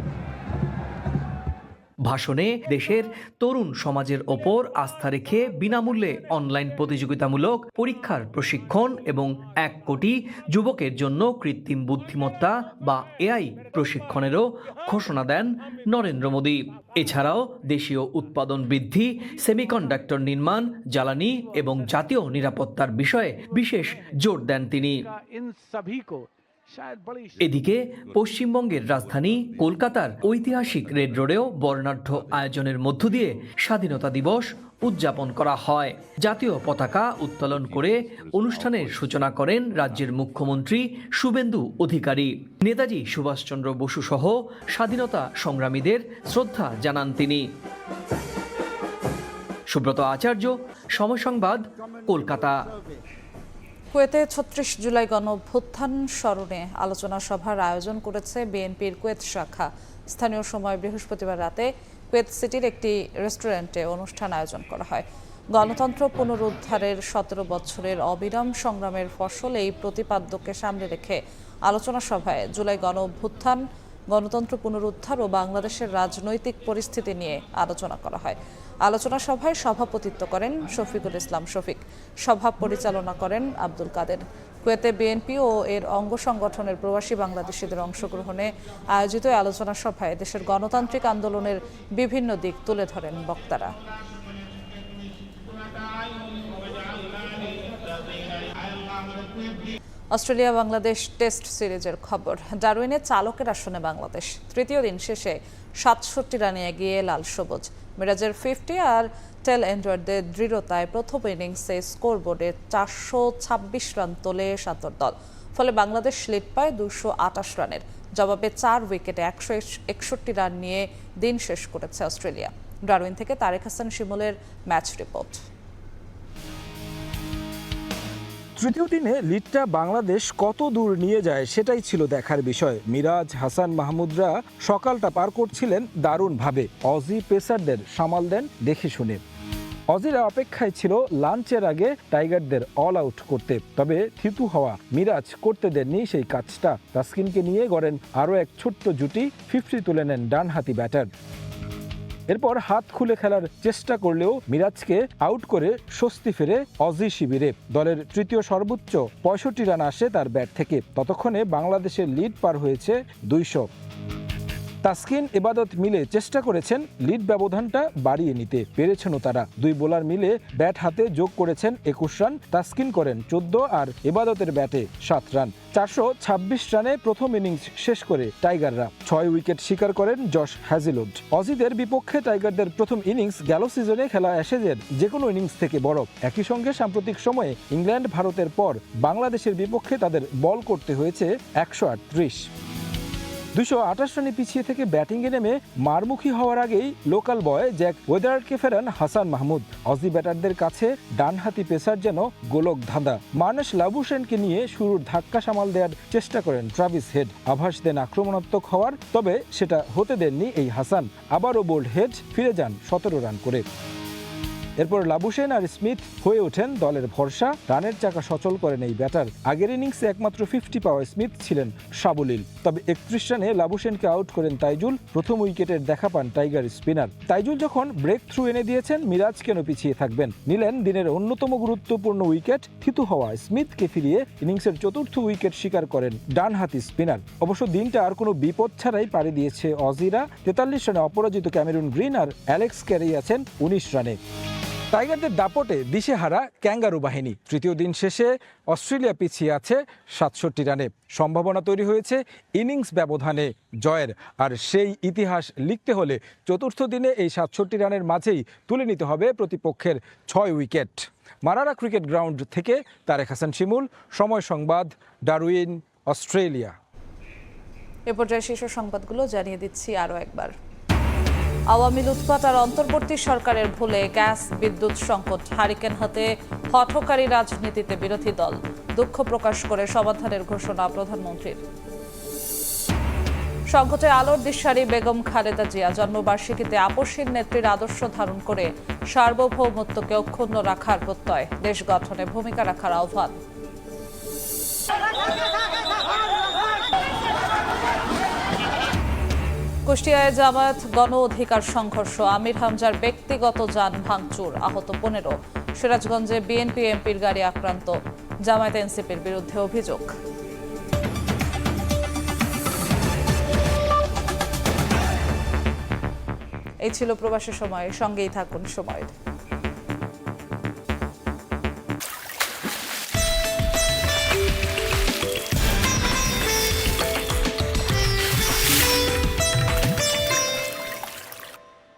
ভাষণে দেশের তরুণ সমাজের ওপর আস্থা রেখে বিনামূল্যে অনলাইন প্রতিযোগিতামূলক পরীক্ষার প্রশিক্ষণ এবং ১ কোটি যুবকের জন্য কৃত্রিম বুদ্ধিমত্তা বা এআই প্রশিক্ষণেরও ঘোষণা দেন নরেন্দ্র মোদী। এছাড়াও দেশীয় উৎপাদন বৃদ্ধি, সেমিকন্ডাক্টর নির্মাণ, জ্বালানি এবং জাতীয় নিরাপত্তার বিষয়ে বিশেষ জোর দেন তিনি। এদিকে পশ্চিমবঙ্গের রাজধানী কলকাতার ঐতিহাসিক রেড রোডেও বর্ণাঢ্য আয়োজনের মধ্য দিয়ে স্বাধীনতা দিবস উদযাপন করা হয়। জাতীয় পতাকা উত্তোলন করে অনুষ্ঠানের সূচনা করেন রাজ্যের মুখ্যমন্ত্রী শুভেন্দু অধিকারী। নেতাজি সুভাষচন্দ্র বসু সহ স্বাধীনতা সংগ্রামীদের শ্রদ্ধা জানান তিনি। সুব্রত আচার্য, সময় সংবাদ, কলকাতা। কুয়েতে ৩৬ জুলাই গণঅভ্যুত্থান স্মরণে আলোচনা সভার আয়োজন করেছে বিএনপির কুয়েত শাখা। স্থানীয় সময় বৃহস্পতিবার রাতে কুয়েত সিটির একটি রেস্টুরেন্টে অনুষ্ঠান আয়োজন করা হয়। গণতন্ত্র পুনরুদ্ধারের ১৭ বছরের অবিরাম সংগ্রামের ফসল এই প্রতিপাদ্যকে সামনে রেখে আলোচনা সভায় জুলাই গণঅভ্যুত্থান, গণতন্ত্র পুনরুদ্ধার ও বাংলাদেশের রাজনৈতিক পরিস্থিতি নিয়ে আলোচনা করা হয়। আলোচনা সভায় সভাপতিত্ব করেন শফিকুল ইসলাম শফিক, সভা পরিচালনা করেন আব্দুল কাদের। কুয়েতে বিএনপি ও এর অঙ্গ সংগঠনের প্রবাসী বাংলাদেশিদের অংশগ্রহণে আয়োজিত আলোচনা সভায় দেশের গণতান্ত্রিক আন্দোলনের বিভিন্ন দিক তুলে ধরেন বক্তারা। অস্ট্রেলিয়া বাংলাদেশ টেস্ট সিরিজের খবর। ডারউইনে চালকের আসনে বাংলাদেশ। তৃতীয় দিন শেষে ৬৭ রানে এগিয়ে লাল সবুজ। মিরাজের 50 আর টেল এন্ডওয়ার্ডদের দৃঢ়তায় প্রথম ইনিংসে স্কোরবোর্ডে ৪২৬ রান তোলে ৭ দল। ফলে বাংলাদেশ লিড পায় ২২৮ রানের। জবাবে ৪ উইকেটে ১৬১ রান নিয়ে দিন শেষ করেছে অস্ট্রেলিয়া। ডারউইন থেকে তারেক হাসান শিমুলের ম্যাচ রিপোর্ট। তৃতীয় দিনে লিডটা বাংলাদেশ কত দূর নিয়ে যায় সেটাই ছিল দেখার বিষয়। মিরাজ, হাসান মাহমুদরা সকালটা পার করছিলেন দারুণভাবে। অজি পেসারদের সামাল দেন দেখে শুনে। অজিরা অপেক্ষায় ছিল লাঞ্চের আগে টাইগারদের অল আউট করতে। তবে থিতু হওয়া মিরাজ করতে দেননি সেই কাজটা। তাসকিনকে নিয়ে গড়েন আরও এক ছোট্ট জুটি। 50 তুলে নেন ডানহাতি ব্যাটার। এরপর হাত খুলে খেলার চেষ্টা করলেও মিরাজকে আউট করে স্বস্তি ফেরে অজি শিবিরে। দলের তৃতীয় সর্বোচ্চ 65 রান আসে তার ব্যাট থেকে। ততক্ষণে বাংলাদেশের লিড পার হয়েছে 200। তাসকিন ইবাদত মিলে চেষ্টা করেছেন লিড ব্যবধানটা বাড়িয়ে নিতে, পেরেছেনও তারা। দুই বোলার মিলে ব্যাট হাতে যোগ করেছেন 21 রান, তাসকিন করেন 14 আর ইবাদতের ব্যাটে 7 রান। 426 রানে প্রথম ইনিংস শেষ করে টাইগাররা 6 উইকেট শিকার করেন জশ হ্যাজেলউড। অজিদের বিপক্ষে টাইগারদের প্রথম ইনিংস গেল সিজনে খেলা অ্যাশেজের যেকোনো ইনিংস থেকে বড়। একই সঙ্গে সাম্প্রতিক সময়ে ইংল্যান্ড ভারতের পর বাংলাদেশের বিপক্ষে তাদের বল করতে হয়েছে 138। 228 রানে পিছিয়ে থেকে ব্যাটিংয়ে নেমে মারমুখী হওয়ার আগেই লোকাল বয় জ্যাক ওয়েদারকে ফেরান হাসান মাহমুদ। অজি ব্যাটারদের কাছে ডানহাতি পেসার যেন গোলক ধাঁধা। মানস লাবুশেনকে নিয়ে শুরুর ধাক্কা সামাল দেওয়ার চেষ্টা করেন ট্রাভিস হেড, আভাস দেন আক্রমণাত্মক হওয়ার, তবে সেটা হতে দেননি এই হাসান। আবারও বোল্ড হেড, ফিরে যান 17 রান করে। এরপর লাবুশেন আর স্মিথ হয়ে ওঠেন দলের ভরসা, রানের চাকা সচল করেন এই ব্যাটার। আগের ইনিংসে একমাত্র 50 পাওয়া স্মিথ ছিলেন সাবলীল, তবে 31 রানে লাবুশেনকে আউট করেন তাইজুল। প্রথম উইকেটের দেখা পান টাইগার স্পিনার। তাইজুল যখন ব্রেক থ্রু এনে দিয়েছেন, মিরাজ কেন পিছিয়ে থাকবেন? নিলেন দিনের অন্যতম গুরুত্বপূর্ণ উইকেট। থিতু হওয়া স্মিথকে ফিরিয়ে ইনিংসের চতুর্থ উইকেট শিকার করেন ডানহাতি স্পিনার। অবশ্য দিনটা আর কোনো বিপদ ছাড়াই পাড়ি দিয়েছে অজিরা। 43 রানে অপরাজিত ক্যামেরুন গ্রিন আর অ্যালেক্স ক্যারি আছেন 19 রানে। টাইগারদের দাপটে দিশেহারা ক্যাঙ্গারু বাহিনী। তৃতীয় দিন শেষে অস্ট্রেলিয়া পিছিয়ে আছে 67 রানে। সম্ভাবনা তৈরি হয়েছে ইনিংস ব্যবধানে জয়ের, আর সেই ইতিহাস লিখতে হলে চতুর্থ দিনে এই 67 রানের মাঝেই তুলে নিতে হবে প্রতিপক্ষের 6 উইকেট। মারারা ক্রিকেট গ্রাউন্ড থেকে তারেক হাসান শিমুল, সময় সংবাদ, ডারউইন, অস্ট্রেলিয়া। এ পর্যায়ে শীর্ষ সংবাদগুলো জানিয়ে দিচ্ছি আরও একবার। আওয়ামী লুটপাট আর অন্তর্বর্তী সরকারের ভুলে গ্যাস বিদ্যুৎ সংকট, হারিকেন হাতে হঠকারী রাজনীতিতে বিরোধী দল, দুঃখ প্রকাশ করে সমাধানের ঘোষণা প্রধানমন্ত্রীর। সংকটে আলোর দিশারি বেগম খালেদা জিয়া, জন্মবার্ষিকীতে আপসহীন নেত্রীর আদর্শ ধারণ করে সার্বভৌমত্বকে অক্ষুণ্ণ রাখার প্রত্যয়, দেশ গঠনে ভূমিকা রাখার আহ্বান। কুষ্টিয়ায় জামায়াত গণ অধিকার সংঘর্ষ, আমির হামজার ব্যক্তিগত যান ভাঙচুর, আহত 15। সিরাজগঞ্জে বিএনপি এমপির গাড়ি আক্রান্ত, জামায়াত এনসিপির বিরুদ্ধে অভিযোগ। এই ছিল প্রবাসী সময়, সঙ্গেই থাকুন সময়ের।